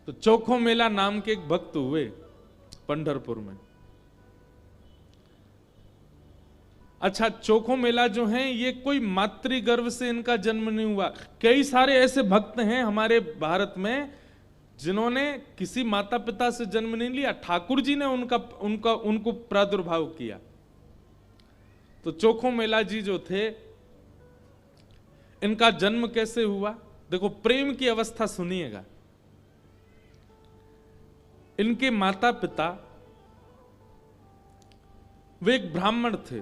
तो चोखो मेला नाम के एक भक्त हुए पंढरपुर में। अच्छा, चोखो मेला जो है ये कोई मातृगर्भ से इनका जन्म नहीं हुआ। कई सारे ऐसे भक्त हैं हमारे भारत में जिन्होंने किसी माता पिता से जन्म नहीं लिया, ठाकुर जी ने उनको प्रादुर्भाव किया। तो चोखो मेला जी जो थे, इनका जन्म कैसे हुआ? देखो, प्रेम की अवस्था सुनिएगा। इनके माता पिता वे एक ब्राह्मण थे।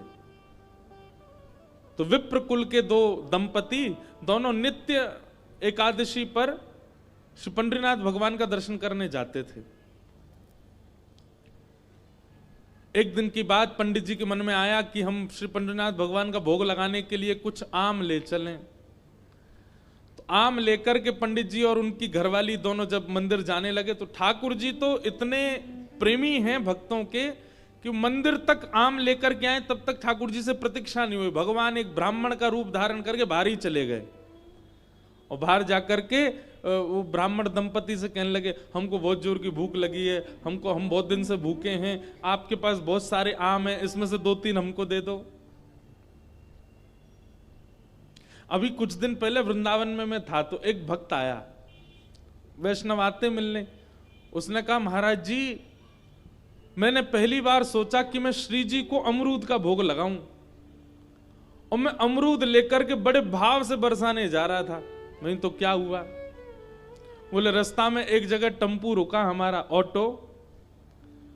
तो विप्र कुल के दो दंपति दोनों नित्य एकादशी पर श्री पंडरीनाथ भगवान का दर्शन करने जाते थे। एक दिन की बात, पंडित जी के मन में आया कि हम श्री पंडरीनाथ भगवान का भोग लगाने के लिए कुछ आम ले चलें। तो आम लेकर के पंडित जी और उनकी घरवाली दोनों जब मंदिर जाने लगे, तो ठाकुर जी तो इतने प्रेमी हैं भक्तों के कि मंदिर तक आम लेकर के आए, तब तक ठाकुर जी से प्रतीक्षा नहीं हुई। भगवान एक ब्राह्मण का रूप धारण करके बाहर ही चले गए और बाहर जाकर के वो ब्राह्मण दंपति से कहने लगे, हमको बहुत जोर की भूख लगी है, हम बहुत दिन से भूखे हैं, आपके पास बहुत सारे आम हैं, इसमें से 2-3 हमको दे दो। अभी कुछ दिन पहले वृंदावन में मैं था, तो एक भक्त आया, वैष्णव आते मिलने। उसने कहा, महाराज जी, मैंने पहली बार सोचा कि मैं श्री जी को अमरूद का भोग लगाऊं, और मैं अमरूद लेकर के बड़े भाव से बरसाने जा रहा था। नहीं तो क्या हुआ? बोले, रास्ता में एक जगह टेम्पू रुका हमारा, ऑटो।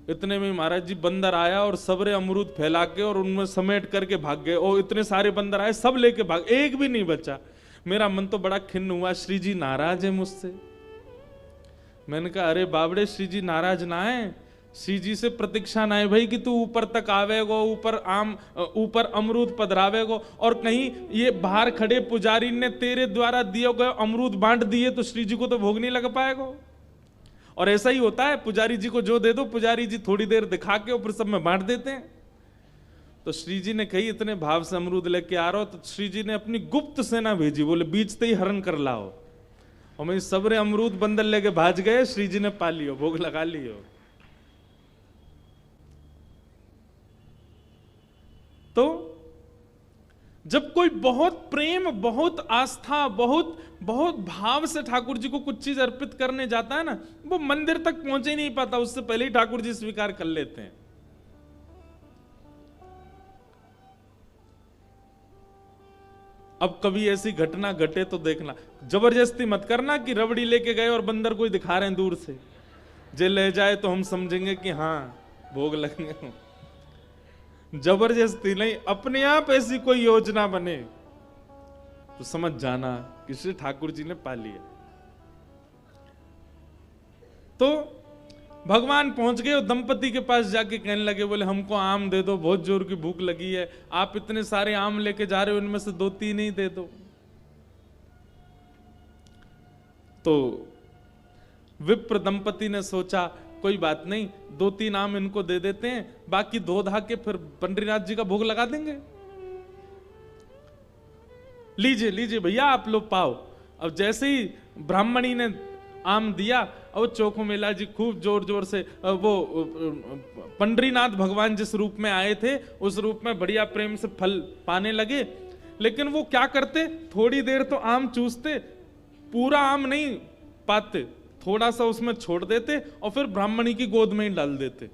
इतने में महाराज जी बंदर आया और सबरे अमरूद फैला के और उनमें समेट करके भाग गए। और इतने सारे बंदर आए, सब लेके भाग, एक भी नहीं बचा। मेरा मन तो बड़ा खिन्न हुआ, श्री जी नाराज है मुझसे। मैंने कहा, अरे बाबड़े, श्री जी नाराज ना है, श्री जी से प्रतीक्षा ना है भाई कि तू ऊपर तक आवेगो, ऊपर अमरूद पधरावेगो, और कहीं ये बाहर खड़े पुजारी ने तेरे द्वारा दिए गए अमरूद बांट दिए तो श्री जी को तो भोग नहीं लग पाएगा। और ऐसा ही होता है, पुजारी जी को जो दे दो, पुजारी जी थोड़ी देर दिखा के और फिर सब में बांट देते हैं। तो श्री जी ने कही, इतने भाव से अमरूद लेके आ रहा हो, तो श्री जी ने अपनी गुप्त सेना भेजी, बोले बीचते ही हरण कर लाओ। और मैं सबरे अमरूद बंदर लेके भाज गए, श्री जी ने पा लियो, भोग लगा लियो। तो जब कोई बहुत प्रेम, बहुत आस्था, बहुत बहुत भाव से ठाकुर जी को कुछ चीज अर्पित करने जाता है ना, वो मंदिर तक पहुंच ही नहीं पाता, उससे पहले ही ठाकुर जी स्वीकार कर लेते हैं। अब कभी ऐसी घटना घटे तो देखना, जबरदस्ती मत करना कि रबड़ी लेके गए और बंदर कोई दिखा रहे हैं दूर से, जे ले जाए तो हम समझेंगे कि हाँ भोग लगेंगे। जबरदस्ती नहीं, अपने आप ऐसी कोई योजना बने तो समझ जाना कि श्री ठाकुर जी ने पा लिया। तो भगवान पहुंच गए और दंपति के पास जाके कहने लगे, बोले हमको आम दे दो, बहुत जोर की भूख लगी है, आप इतने सारे आम लेके जा रहे हो, इनमें से 2-3 ही दे दो। तो विप्र दंपति ने सोचा, कोई बात नहीं, 2-3 आम इनको दे देते हैं, बाकी 2 धा के फिर पंडरीनाथ जी का भोग लगा देंगे। लीजिए लीजिए भैया, आप लोग पाओ। अब जैसे ही ब्राह्मणी ने आम दिया, और चोखो मेला जी खूब जोर जोर से वो पंडरीनाथ भगवान जिस रूप में आए थे उस रूप में बढ़िया प्रेम से फल पाने लगे। लेकिन वो क्या करते, थोड़ी देर तो आम चूसते, पूरा आम नहीं पाते, थोड़ा सा उसमें छोड़ देते और फिर ब्राह्मणी की गोद में ही डाल देते।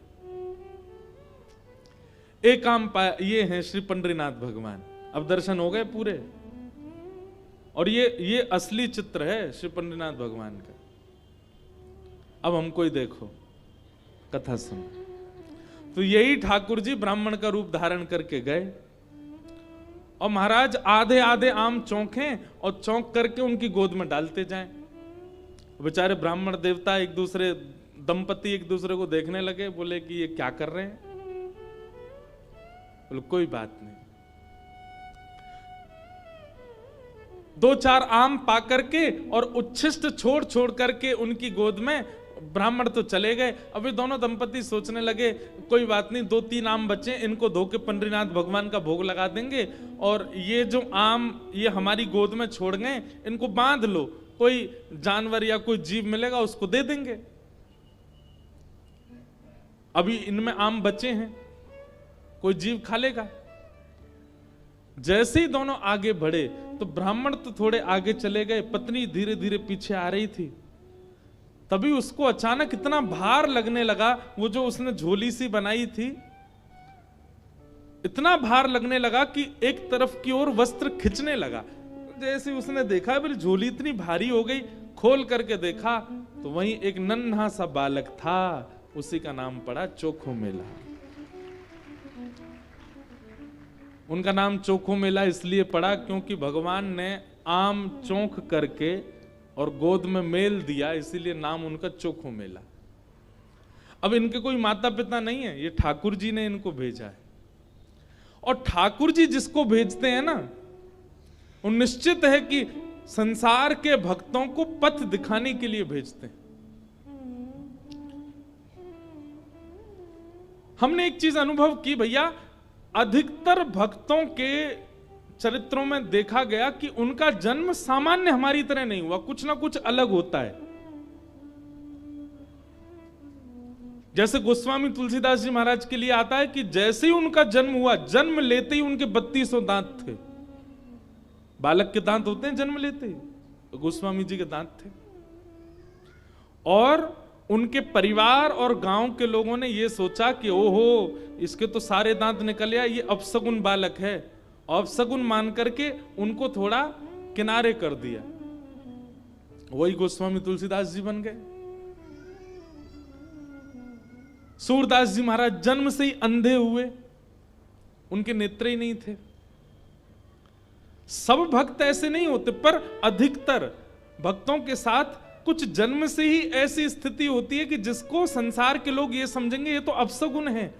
एक आम पाया, ये हैं श्री पंडरीनाथ भगवान। अब दर्शन हो गए पूरे, और ये असली चित्र है श्री पंडरीनाथ भगवान का। अब हमको ही देखो, कथा सुन। तो यही ठाकुर जी ब्राह्मण का रूप धारण करके गए, और महाराज आधे आधे आम चौंके और चौंक करके उनकी गोद में डालते जाएं। बेचारे ब्राह्मण देवता एक दूसरे, दंपति एक दूसरे को देखने लगे, बोले कि ये क्या कर रहे हैं? बोले कोई बात नहीं। 2-4 आम पा करके और उच्छिष्ट छोड़ छोड़ करके उनकी गोद में ब्राह्मण तो चले गए। अभी दोनों दंपति सोचने लगे, कोई बात नहीं, 2-3 आम बचे, इनको धो के पंडरीनाथ भगवान का भोग लगा देंगे, और ये जो आम ये हमारी गोद में छोड़ गए, इनको बांध लो, कोई जानवर या कोई जीव मिलेगा उसको दे देंगे। अभी इनमें आम बचे हैं, कोई जीव खा लेगा। जैसे ही दोनों आगे बढ़े तो ब्राह्मण तो थोड़े आगे चले गए, पत्नी धीरे धीरे पीछे आ रही थी। तभी उसको अचानक इतना भार लगने लगा, वो जो उसने झोली सी बनाई थी, इतना भार लगने लगा कि एक तरफ की ओर वस्त्र खिंचने लगा। जैसे उसने देखा बोले झोली इतनी भारी हो गई, खोल करके देखा तो वहीं एक नन्हा सा बालक था। उसी का नाम पड़ा चोखो मेला। उनका नाम चोखो मेला इसलिए पड़ा क्योंकि भगवान ने आम चोख करके और गोद में मेल दिया, इसीलिए नाम उनका चोखो मेला। अब इनके कोई माता पिता नहीं है, ये ठाकुर जी ने इनको भेजा है। और ठाकुर जी जिसको भेजते हैं ना, वो निश्चित है कि संसार के भक्तों को पथ दिखाने के लिए भेजते हैं। हमने एक चीज अनुभव की भैया, अधिकतर भक्तों के चरित्रों में देखा गया कि उनका जन्म सामान्य हमारी तरह नहीं हुआ, कुछ ना कुछ अलग होता है। जैसे गोस्वामी तुलसीदास जी महाराज के लिए आता है कि जैसे ही उनका जन्म हुआ, जन्म लेते ही उनके 3200 दांत थे। बालक के दांत होते हैं जन्म लेते ही, तो गोस्वामी जी के दांत थे। और उनके परिवार और गांव के लोगों ने यह सोचा कि ओहो, इसके तो सारे दांत निकल आए, ये अपसगुन बालक है। अपसगुन मान करके उनको थोड़ा किनारे कर दिया। वही गोस्वामी तुलसीदास जी बन गए। सूरदास जी महाराज जन्म से ही अंधे हुए, उनके नेत्र ही नहीं थे। सब भक्त ऐसे नहीं होते, पर अधिकतर भक्तों के साथ कुछ जन्म से ही ऐसी स्थिति होती है कि जिसको संसार के लोग ये समझेंगे ये तो अपसगुन है,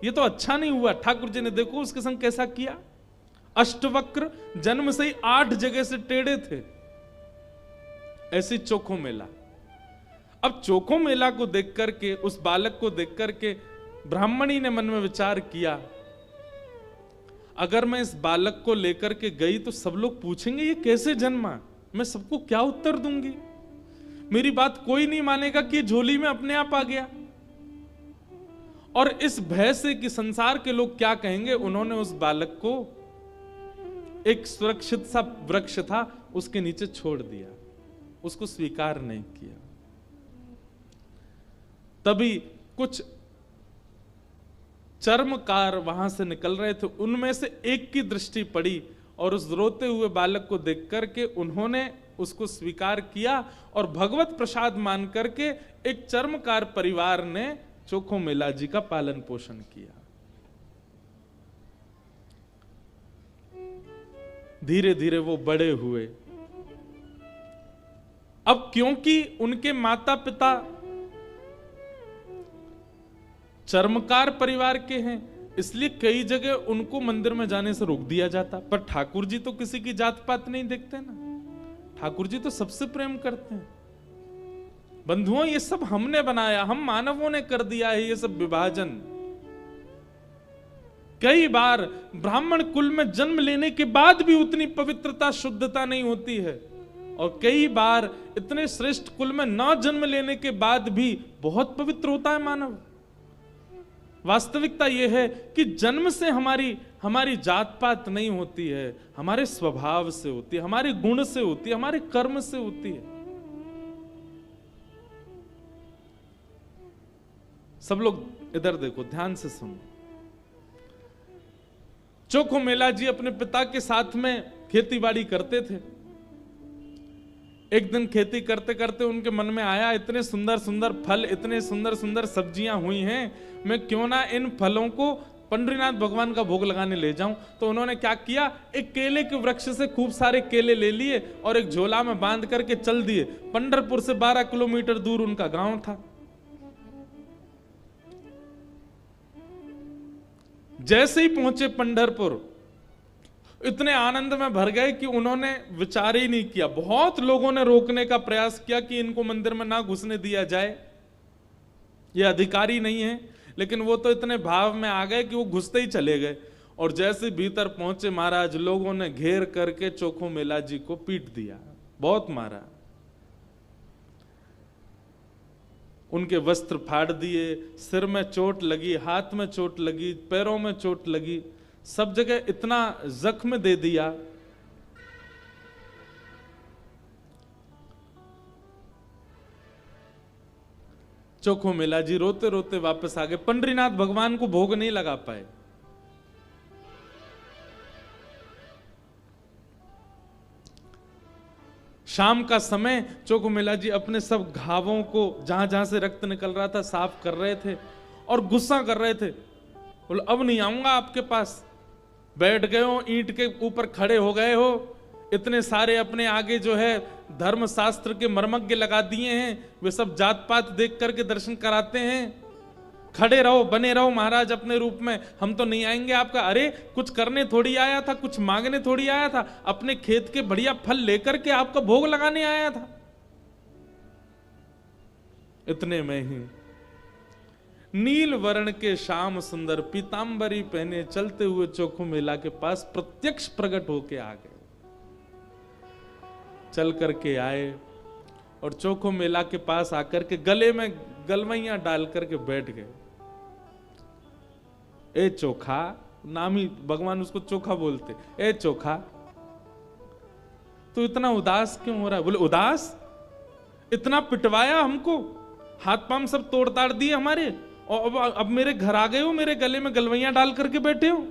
ये तो अच्छा नहीं हुआ। ठाकुर जी ने देखो उसके संग कैसा किया। अष्टवक्र जन्म से ही 8 जगह से टेढ़े थे। ऐसी चोखो मेला। अब चोखो मेला को देख करके, उस बालक को देख करके ब्राह्मणी ने मन में विचार किया, अगर मैं इस बालक को लेकर के गई तो सब लोग पूछेंगे ये कैसे जन्मा, मैं सबको क्या उत्तर दूंगी। मेरी बात कोई नहीं मानेगा कि झोली में अपने आप आ गया। और इस भय से कि संसार के लोग क्या कहेंगे, उन्होंने उस बालक को एक सुरक्षित सा वृक्ष था उसके नीचे छोड़ दिया, उसको स्वीकार नहीं किया। तभी कुछ चर्मकार वहां से निकल रहे थे, उनमें से एक की दृष्टि पड़ी और उस रोते हुए बालक को देख करके उन्होंने उसको स्वीकार किया और भगवत प्रसाद मान करके एक चर्मकार परिवार ने चोखो मेला जी का पालन पोषण किया। धीरे धीरे वो बड़े हुए। अब क्योंकि उनके माता पिता चर्मकार परिवार के हैं, इसलिए कई जगह उनको मंदिर में जाने से रोक दिया जाता। पर ठाकुर जी तो किसी की जात पात नहीं देखते ना, ठाकुर जी तो सबसे प्रेम करते हैं। बंधुओं, ये सब हमने बनाया, हम मानवों ने कर दिया है ये सब विभाजन। कई बार ब्राह्मण कुल में जन्म लेने के बाद भी उतनी पवित्रता शुद्धता नहीं होती है, और कई बार इतने श्रेष्ठ कुल में न जन्म लेने के बाद भी बहुत पवित्र होता है मानव। वास्तविकता यह है कि जन्म से हमारी जात पात नहीं होती है, हमारे स्वभाव से होती है, हमारे गुण से होती है, हमारे कर्म से होती है। सब लोग इधर देखो, ध्यान से सुनो। चोखो मेला जी अपने पिता के साथ में खेती बाड़ी करते थे। एक दिन खेती करते करते उनके मन में आया, इतने सुंदर सुंदर फल, इतने सुंदर सुंदर सब्जियां हुई हैं, मैं क्यों ना इन फलों को पंडरीनाथ भगवान का भोग लगाने ले जाऊं। तो उन्होंने क्या किया, एक केले के वृक्ष से खूब सारे केले ले लिए और एक झोला में बांध करके चल दिए। पंढरपुर से 12 किलोमीटर दूर उनका गांव था। जैसे ही पहुंचे पंढरपुर, इतने आनंद में भर गए कि उन्होंने विचार ही नहीं किया। बहुत लोगों ने रोकने का प्रयास किया कि इनको मंदिर में ना घुसने दिया जाए, ये अधिकारी नहीं है, लेकिन वो तो इतने भाव में आ गए कि वो घुसते ही चले गए। और जैसे भीतर पहुंचे महाराज, लोगों ने घेर करके चोखो मेला जी को पीट दिया, बहुत मारा। उनके वस्त्र फाड़ दिए, सिर में चोट लगी, हाथ में चोट लगी, पैरों में चोट लगी, सब जगह इतना जख्म दे दिया। चोखो मेला जी रोते रोते वापस आ गए। पंडरीनाथ भगवान को भोग नहीं लगा पाए। शाम का समय चोखो मेला जी अपने सब घावों को, जहां जहां से रक्त निकल रहा था, साफ कर रहे थे और गुस्सा कर रहे थे। बोले अब नहीं आऊंगा आपके पास। बैठ गए हो, ईंट के ऊपर खड़े हो गए हो, इतने सारे अपने आगे जो है धर्म शास्त्र के मर्मज्ञ लगा दिए हैं, वे सब जात पात देख करके दर्शन कराते हैं। खड़े रहो, बने रहो महाराज अपने रूप में, हम तो नहीं आएंगे आपका। अरे कुछ करने थोड़ी आया था, कुछ मांगने थोड़ी आया था, अपने खेत के बढ़िया फल लेकर के आपका भोग लगाने आया था। इतने में ही नील वर्ण के श्याम सुंदर पीतांबरी पहने चलते हुए चोखो मेला के पास प्रत्यक्ष प्रकट होके आ गए। चल करके आए और चोखो मेला के पास आकर के गले में गलवैया डाल करके बैठ गए। ए चोखा, नाम ही भगवान उसको चोखा बोलते। ए चोखा, तो इतना उदास क्यों हो रहा है? बोले उदास? इतना पिटवाया हमको, हाथ पांव सब तोड़ ताड़ दिए हमारे, और अब मेरे घर आ गए हो, मेरे गले में गलवैया डाल करके बैठे हो।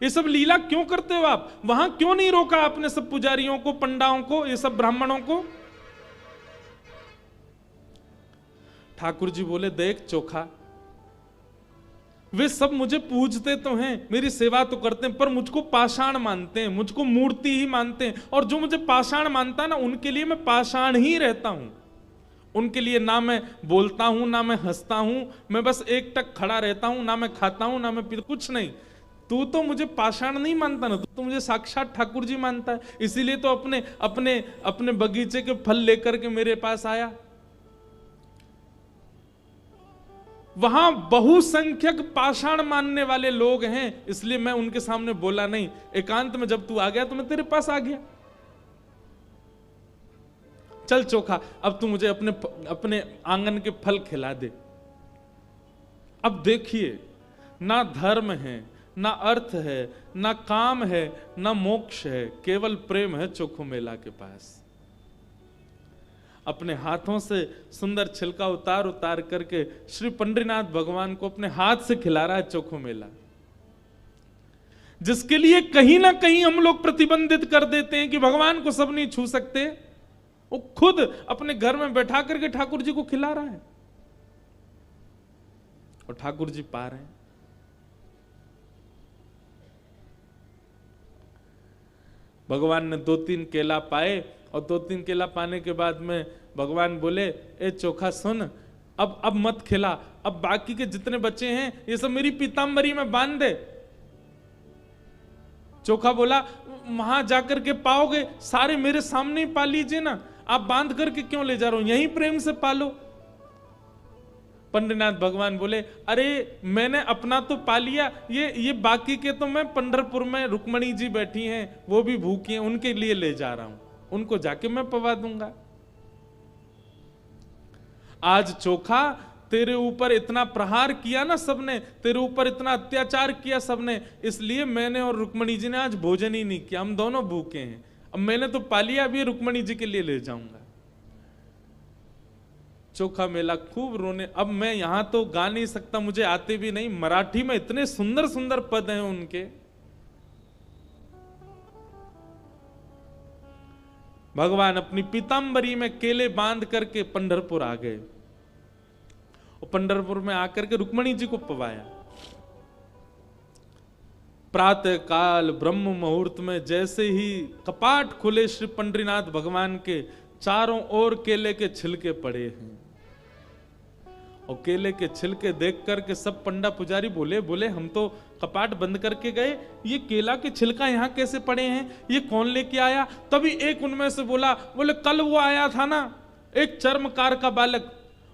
ये सब लीला क्यों करते हो आप? वहां क्यों नहीं रोका आपने सब पुजारियों को, पंडाओं को, ये सब ब्राह्मणों को? ठाकुर जी बोले देख चोखा, वे सब मुझे पूजते तो हैं, मेरी सेवा तो करते हैं, पर मुझको पाषाण मानते हैं, मुझको मूर्ति ही मानते हैं। और जो मुझे पाषाण मानता है ना, उनके लिए मैं पाषाण ही रहता हूं। उनके लिए ना मैं बोलता हूं, ना मैं हंसता हूं, मैं बस एक टक खड़ा रहता हूं, ना मैं खाता हूं, ना मैं पीता, कुछ नहीं। तू तो मुझे पाषाण नहीं मानता ना, तू तो मुझे साक्षात ठाकुर जी मानता है। इसीलिए तो अपने अपने अपने बगीचे के फल लेकर के मेरे पास आया। वहां बहुसंख्यक पाषाण मानने वाले लोग हैं, इसलिए मैं उनके सामने बोला नहीं। एकांत में जब तू आ गया तो मैं तेरे पास आ गया। चल चोखा, अब तू मुझे अपने अपने आंगन के फल खिला दे। अब देखिए, ना धर्म है, ना अर्थ है, ना काम है, ना मोक्ष है, केवल प्रेम है चोखो मेला के पास। अपने हाथों से सुंदर छिलका उतार उतार करके श्री पंडरीनाथ भगवान को अपने हाथ से खिला रहा है चोखो मेला, जिसके लिए कहीं ना कहीं हम लोग प्रतिबंधित कर देते हैं कि भगवान को सब नहीं छू सकते। वो खुद अपने घर में बैठा करके ठाकुर जी को खिला रहा है और ठाकुर जी पा रहे हैं। भगवान ने 2-3 केला पाए और 2-3 केला पाने के बाद में भगवान बोले ए चोखा सुन, अब मत खिला, अब बाकी के जितने बच्चे हैं ये सब मेरी पीतांबरी में बांध दे। चोखा बोला वहां जाकर के पाओगे, सारे मेरे सामने ही पा लीजिए ना, आप बांध करके क्यों ले जा रहे हो, यहीं प्रेम से पालो। पंडरीनाथ भगवान बोले अरे मैंने अपना तो पा लिया, ये बाकी के तो मैं पंढरपुर में रुक्मणी जी बैठी हैं, वो भी भूखी हैं, उनके लिए ले जा रहा हूं, उनको जाके मैं पवा दूंगा। आज चोखा तेरे ऊपर इतना प्रहार किया ना सबने, तेरे ऊपर इतना अत्याचार किया सबने, इसलिए मैंने और रुक्मणी जी ने आज भोजन ही नहीं किया, हम दोनों भूखे हैं। अब मैंने तो पा लिया, अभी रुक्मणी जी के लिए ले जाऊंगा। चोखा मेला खूब रोने। अब मैं यहां तो गा नहीं सकता, मुझे आते भी नहीं, मराठी में इतने सुंदर सुंदर पद हैं उनके। भगवान अपनी पीतांबरी में केले बांध करके पंढरपुर आ गए और पंढरपुर में आकर के रुक्मणी जी को पवाया। प्रातः काल ब्रह्म मुहूर्त में जैसे ही कपाट खुले श्री पंडरीनाथ भगवान के, चारों ओर केले के छिलके पड़े हैं और केले के छिलके देख करके सब पंडा पुजारी बोले हम तो कपाट बंद करके गए, ये केला के छिलका यहाँ कैसे पड़े हैं, ये कौन लेके आया? तभी एक उनमें से बोले कल वो आया था ना एक चर्मकार का बालक,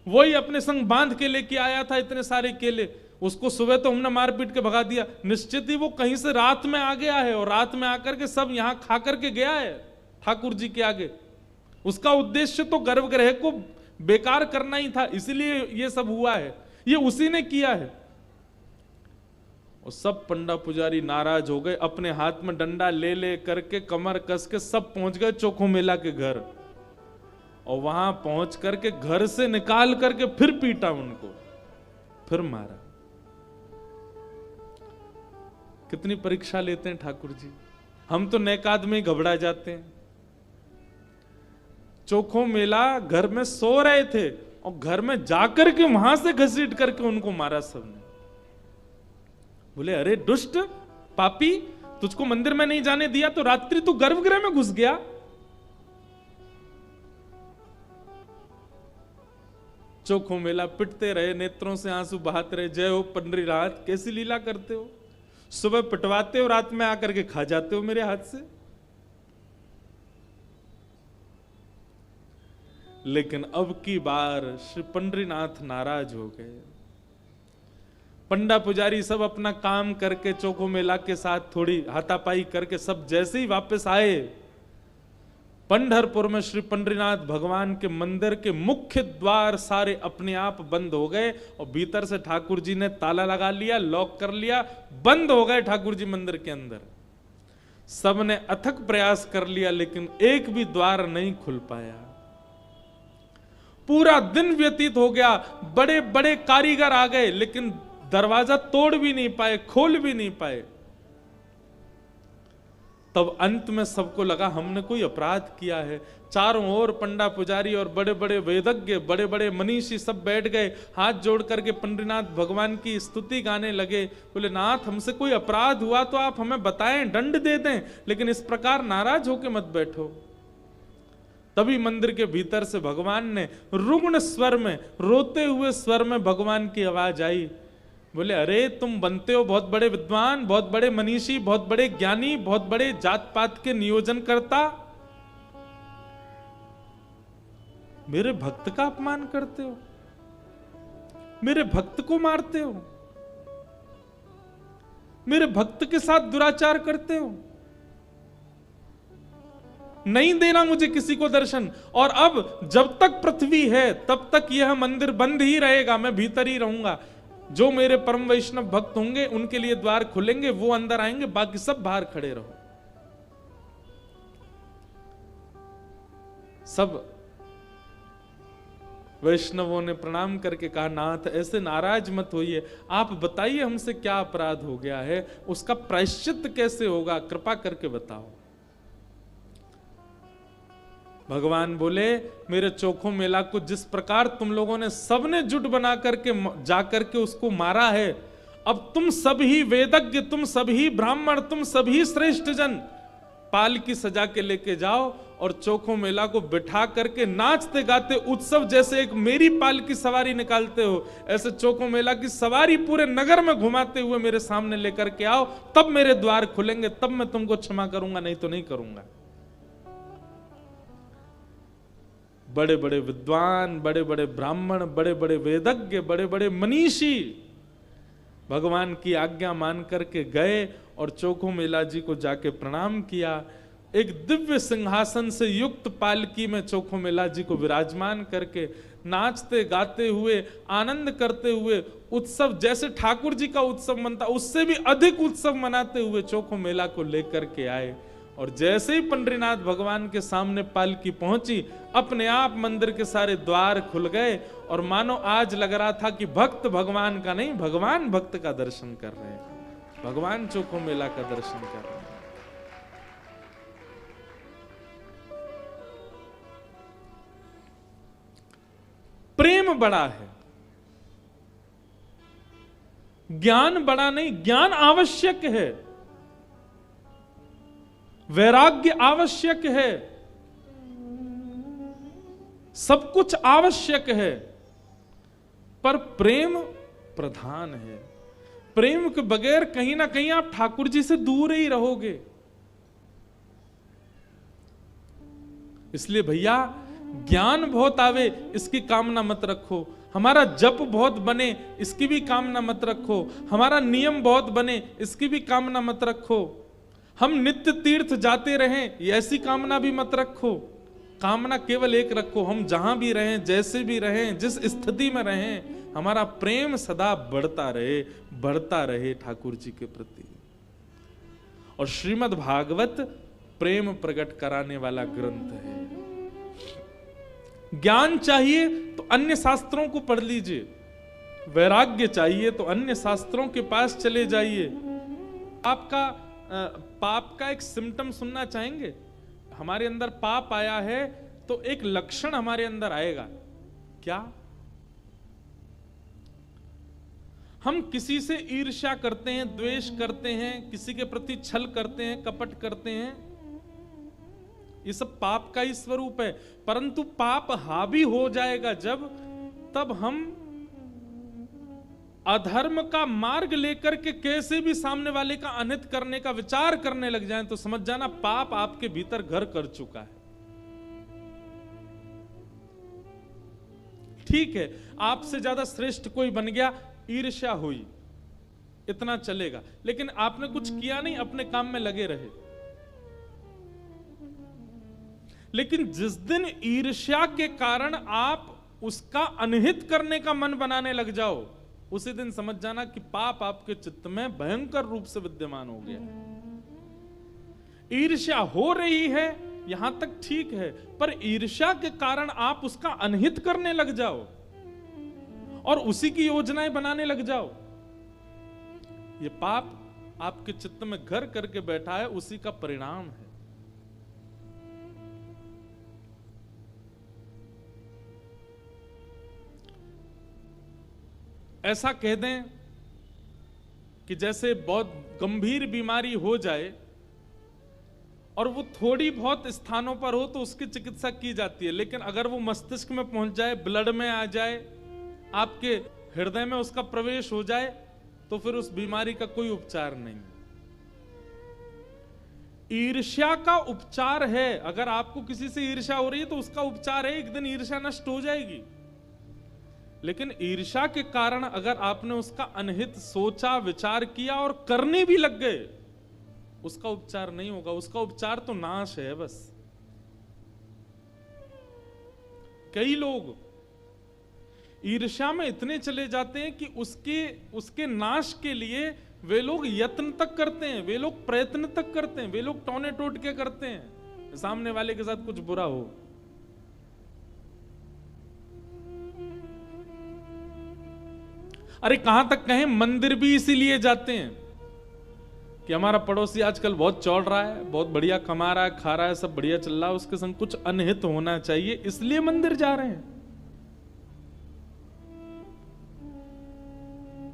वही अपने संग बांध के लेके आया था इतने सारे केले, उसको सुबह तो हमने मार पीट के भगा दिया, निश्चित ही वो कहीं से रात में आ गया है और रात में आकर के सब यहाँ खा करके गया है ठाकुर जी के आगे। उसका उद्देश्य तो गर्भगृह को बेकार करना ही था, इसलिए ये सब हुआ है, ये उसी ने किया है। और सब पंडा पुजारी नाराज हो गए, अपने हाथ में डंडा ले ले करके कमर कस के सब पहुंच गए चोखो मेला के घर। और वहां पहुंच करके घर से निकाल करके फिर पीटा उनको, फिर मारा। कितनी परीक्षा लेते हैं ठाकुर जी। हम तो नेकाद में घबरा जाते हैं। चोखो मेला घर में सो रहे थे और घर में जाकर के वहां से घसीट करके उनको मारा सबने। बोले अरे दुष्ट पापी, तुझको मंदिर में नहीं जाने दिया तो रात्रि तू गर्भगृह में घुस गया। चोखो मेला पिटते रहे, नेत्रों से आंसू बहाते रहे, जय हो पंडरीनाथ, कैसी लीला करते हो, सुबह पिटवाते हो, रात में आकर के खा जाते हो मेरे हाथ से। लेकिन अब की बार श्री पंडरीनाथ नाराज हो गए। पंडा पुजारी सब अपना काम करके चोखो मेला के साथ थोड़ी हाथापाई करके सब जैसे ही वापस आए, पंढरपुर में श्री पंडरीनाथ भगवान के मंदिर के मुख्य द्वार सारे अपने आप बंद हो गए और भीतर से ठाकुर जी ने ताला लगा लिया, लॉक कर लिया, बंद हो गए ठाकुर जी मंदिर के अंदर। सबने अथक प्रयास कर लिया लेकिन एक भी द्वार नहीं खुल पाया। पूरा दिन व्यतीत हो गया, बड़े बड़े कारीगर आ गए लेकिन दरवाजा तोड़ भी नहीं पाए, खोल भी नहीं पाए। तब अंत में सबको लगा हमने कोई अपराध किया है। चारों ओर पंडा पुजारी और बड़े बड़े वेदज्ञ, बड़े बड़े मनीषी सब बैठ गए, हाथ जोड़ करके पंडरीनाथ भगवान की स्तुति गाने लगे। बोले नाथ, हमसे कोई अपराध हुआ तो आप हमें बताएं, दंड दे दें, लेकिन इस प्रकार नाराज होकर मत बैठो। तभी मंदिर के भीतर से भगवान ने रुग्ण स्वर में, रोते हुए स्वर में भगवान की आवाज आई। बोले अरे तुम बनते हो बहुत बड़े विद्वान, बहुत बड़े मनीषी, बहुत बड़े ज्ञानी, बहुत बड़े जात पात के नियोजन करता, मेरे भक्त का अपमान करते हो, मेरे भक्त को मारते हो, मेरे भक्त के साथ दुराचार करते हो, नहीं देना मुझे किसी को दर्शन। और अब जब तक पृथ्वी है तब तक यह मंदिर बंद ही रहेगा, मैं भीतर ही रहूंगा। जो मेरे परम वैष्णव भक्त होंगे उनके लिए द्वार खुलेंगे, वो अंदर आएंगे, बाकी सब बाहर खड़े रहो। सब वैष्णवों ने प्रणाम करके कहा नाथ ऐसे नाराज मत होइए, आप बताइए हमसे क्या अपराध हो गया है, उसका प्रायश्चित कैसे होगा, कृपा करके बताओ। भगवान बोले मेरे चोखो मेला को जिस प्रकार तुम लोगों ने सबने जुट बना करके जाकर के उसको मारा है, अब तुम सभी वेदज्ञ, तुम सभी ब्राह्मण, तुम सभी श्रेष्ठ जन पाल की सजा के लेके जाओ और चोखो मेला को बिठा करके नाचते गाते उत्सव जैसे एक मेरी पाल की सवारी निकालते हो, ऐसे चोखो मेला की सवारी पूरे नगर में घुमाते हुए मेरे सामने लेकर के आओ, तब मेरे द्वार खुलेंगे, तब मैं तुमको क्षमा करूंगा, नहीं तो नहीं करूंगा। बड़े बड़े विद्वान, बड़े बड़े ब्राह्मण, बड़े बड़े वेदज्ञ, बड़े बड़े मनीषी भगवान की आज्ञा मान करके गए और चोखो मेला जी को जाके प्रणाम किया। एक दिव्य सिंहासन से युक्त पालकी में चोखो मेला जी को विराजमान करके नाचते गाते हुए, आनंद करते हुए, उत्सव जैसे ठाकुर जी का उत्सव मनता उससे भी अधिक उत्सव मनाते हुए चोखो मेला को लेकर के आए। और जैसे ही पंडरीनाथ भगवान के सामने पालकी पहुंची, अपने आप मंदिर के सारे द्वार खुल गए और मानो आज लग रहा था कि भक्त भगवान का नहीं, भगवान भक्त का दर्शन कर रहे हैं, भगवान चोखो मेला का दर्शन कर रहे हैं। प्रेम बड़ा है, ज्ञान बड़ा नहीं, ज्ञान आवश्यक है, वैराग्य आवश्यक है, सब कुछ आवश्यक है, पर प्रेम प्रधान है। प्रेम के बगैर कहीं ना कहीं आप ठाकुर जी से दूर ही रहोगे। इसलिए भैया ज्ञान बहुत आवे इसकी कामना मत रखो, हमारा जप बहुत बने इसकी भी कामना मत रखो, हमारा नियम बहुत बने इसकी भी कामना मत रखो, हम नित्य तीर्थ जाते रहें ऐसी कामना भी मत रखो। कामना केवल एक रखो, हम जहां भी रहें, जैसे भी रहें, जिस स्थिति में रहें, हमारा प्रेम सदा बढ़ता रहे ठाकुर जी के प्रति। और श्रीमद् भागवत प्रेम प्रकट कराने वाला ग्रंथ है। ज्ञान चाहिए तो अन्य शास्त्रों को पढ़ लीजिए, वैराग्य चाहिए तो अन्य शास्त्रों के पास चले जाइए। आपका पाप का एक सिम्टम सुनना चाहेंगे? हमारे अंदर पाप आया है तो एक लक्षण हमारे अंदर आएगा, क्या? हम किसी से ईर्ष्या करते हैं, द्वेष करते हैं, किसी के प्रति छल करते हैं, कपट करते हैं, ये सब पाप का ही स्वरूप है। परंतु पाप हावी हो जाएगा तब हम अधर्म का मार्ग लेकर के कैसे भी सामने वाले का अनित करने का विचार करने लग जाएं, तो समझ जाना पाप आपके भीतर घर कर चुका है। ठीक है, आपसे ज्यादा श्रेष्ठ कोई बन गया, ईर्ष्या हुई, इतना चलेगा, लेकिन आपने कुछ किया नहीं, अपने काम में लगे रहे। लेकिन जिस दिन ईर्ष्या के कारण आप उसका अनहित करने का मन बनाने लग जाओ, उसी दिन समझ जाना कि पाप आपके चित्त में भयंकर रूप से विद्यमान हो गया। ईर्ष्या हो रही है यहां तक ठीक है, पर ईर्ष्या के कारण आप उसका अनहित करने लग जाओ और उसी की योजनाएं बनाने लग जाओ, ये पाप आपके चित्त में घर करके बैठा है, उसी का परिणाम है। ऐसा कह दें कि जैसे बहुत गंभीर बीमारी हो जाए और वो थोड़ी बहुत स्थानों पर हो तो उसकी चिकित्सा की जाती है, लेकिन अगर वो मस्तिष्क में पहुंच जाए, ब्लड में आ जाए, आपके हृदय में उसका प्रवेश हो जाए, तो फिर उस बीमारी का कोई उपचार नहीं। ईर्ष्या का उपचार है। अगर आपको किसी से ईर्ष्या हो रही है तो उसका उपचार है, एक दिन ईर्ष्या नष्ट हो जाएगी। लेकिन ईर्ष्या के कारण अगर आपने उसका अनहित सोचा, विचार किया और करने भी लग गए, उसका उपचार नहीं होगा। उसका उपचार तो नाश है बस। कई लोग ईर्ष्या में इतने चले जाते हैं कि उसके नाश के लिए वे लोग यत्न तक करते हैं, वे लोग प्रयत्न तक करते हैं, वे लोग टौने टोट के करते हैं, सामने वाले के साथ कुछ बुरा हो। अरे कहां तक कहें, मंदिर भी इसीलिए जाते हैं कि हमारा पड़ोसी आजकल बहुत चौड़ रहा है, बहुत बढ़िया कमा रहा है, खा रहा है, सब बढ़िया चल रहा है, उसके संग कुछ अनहित होना चाहिए, इसलिए मंदिर जा रहे हैं।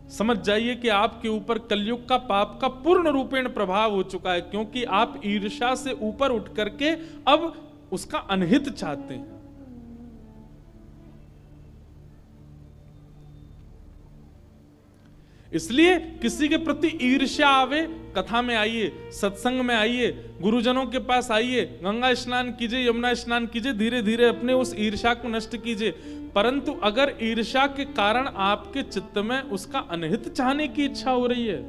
समझ जाइए कि आपके ऊपर कलयुग का पाप का पूर्ण रूपेण प्रभाव हो चुका है, क्योंकि आप ईर्ष्या से ऊपर उठ करके अब उसका अनहित चाहते हैं। इसलिए किसी के प्रति ईर्ष्या आवे, कथा में आइए, सत्संग में आइए, गुरुजनों के पास आइए, गंगा स्नान कीजिए, यमुना स्नान कीजिए, धीरे धीरे अपने उस ईर्ष्या को नष्ट कीजिए। परंतु अगर ईर्ष्या के कारण आपके चित्त में उसका अनहित चाहने की इच्छा हो रही है,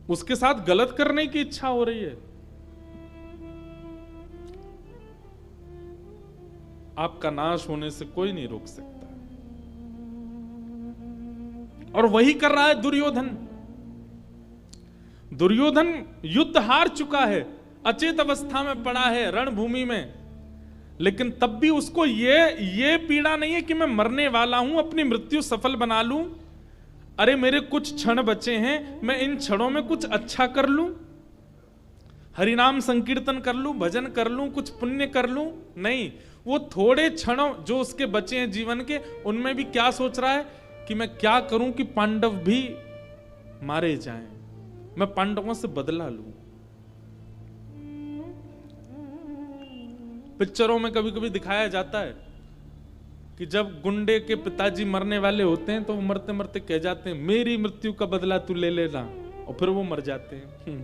उसके साथ गलत करने की इच्छा हो रही है, आपका नाश होने से कोई नहीं रोक सकता। और वही कर रहा है दुर्योधन। दुर्योधन युद्ध हार चुका है, अचेत अवस्था में पड़ा है रणभूमि में, लेकिन तब भी उसको ये पीड़ा नहीं है कि मैं मरने वाला हूं, अपनी मृत्यु सफल बना लूं। अरे मेरे कुछ क्षण बचे हैं, मैं इन क्षणों में कुछ अच्छा कर लूं, हरिनाम संकीर्तन कर लूं, भजन कर लूं, कुछ पुण्य कर लूं। नहीं, वो थोड़े क्षणों जो उसके बचे हैं जीवन के, उनमें भी क्या सोच रहा है कि मैं क्या करूं कि पांडव भी मारे जाएं, मैं पांडवों से बदला लूं। पिक्चरों में कभी कभी दिखाया जाता है कि जब गुंडे के पिताजी मरने वाले होते हैं तो वो मरते मरते कह जाते हैं, मेरी मृत्यु का बदला तू ले लेना, और फिर वो मर जाते हैं।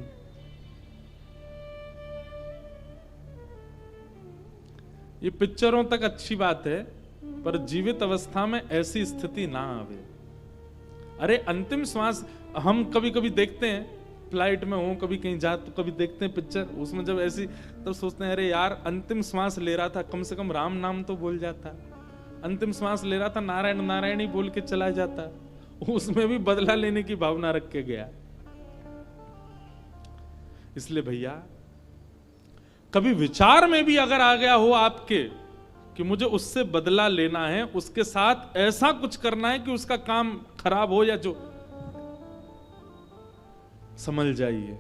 ये पिक्चरों तक अच्छी बात है, पर जीवित अवस्था में ऐसी स्थिति ना आवे। अरे अंतिम श्वास, हम कभी कभी देखते हैं फ्लाइट में हो, कभी कहीं जा तो कभी देखते हैं पिक्चर, उसमें जब ऐसी तब सोचते हैं अरे यार अंतिम श्वास ले रहा था, कम से कम राम नाम तो बोल जाता, अंतिम श्वास ले रहा था नारायण नारायण ही बोल के चला जाता, उसमें भी बदला लेने की भावना रख के गया। इसलिए भैया कभी विचार में भी अगर आ गया हो आपके कि मुझे उससे बदला लेना है, उसके साथ ऐसा कुछ करना है कि उसका काम खराब हो या जो, समझ जाइए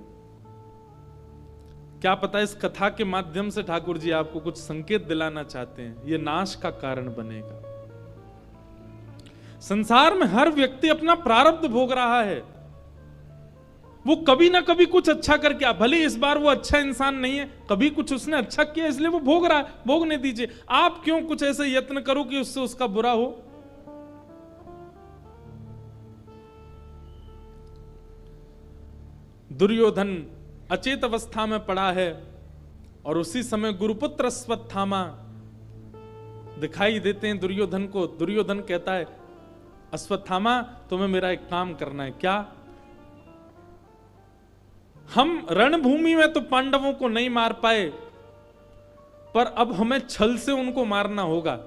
क्या पता इस कथा के माध्यम से ठाकुर जी आपको कुछ संकेत दिलाना चाहते हैं, ये नाश का कारण बनेगा। संसार में हर व्यक्ति अपना प्रारब्ध भोग रहा है, वो कभी ना कभी कुछ अच्छा करके, भले इस बार वो अच्छा इंसान नहीं है, कभी कुछ उसने अच्छा किया इसलिए वो भोग रहा है, भोगने दीजिए। आप क्यों कुछ ऐसे यत्न करो कि उससे उसका बुरा हो। दुर्योधन अचेत अवस्था में पड़ा है और उसी समय गुरुपुत्र अश्वत्थामा दिखाई देते हैं दुर्योधन को। दुर्योधन कहता है अश्वत्थामा तुम्हें मेरा एक काम करना है। क्या? हम रणभूमि में तो पांडवों को नहीं मार पाए, पर अब हमें छल से उनको मारना होगा।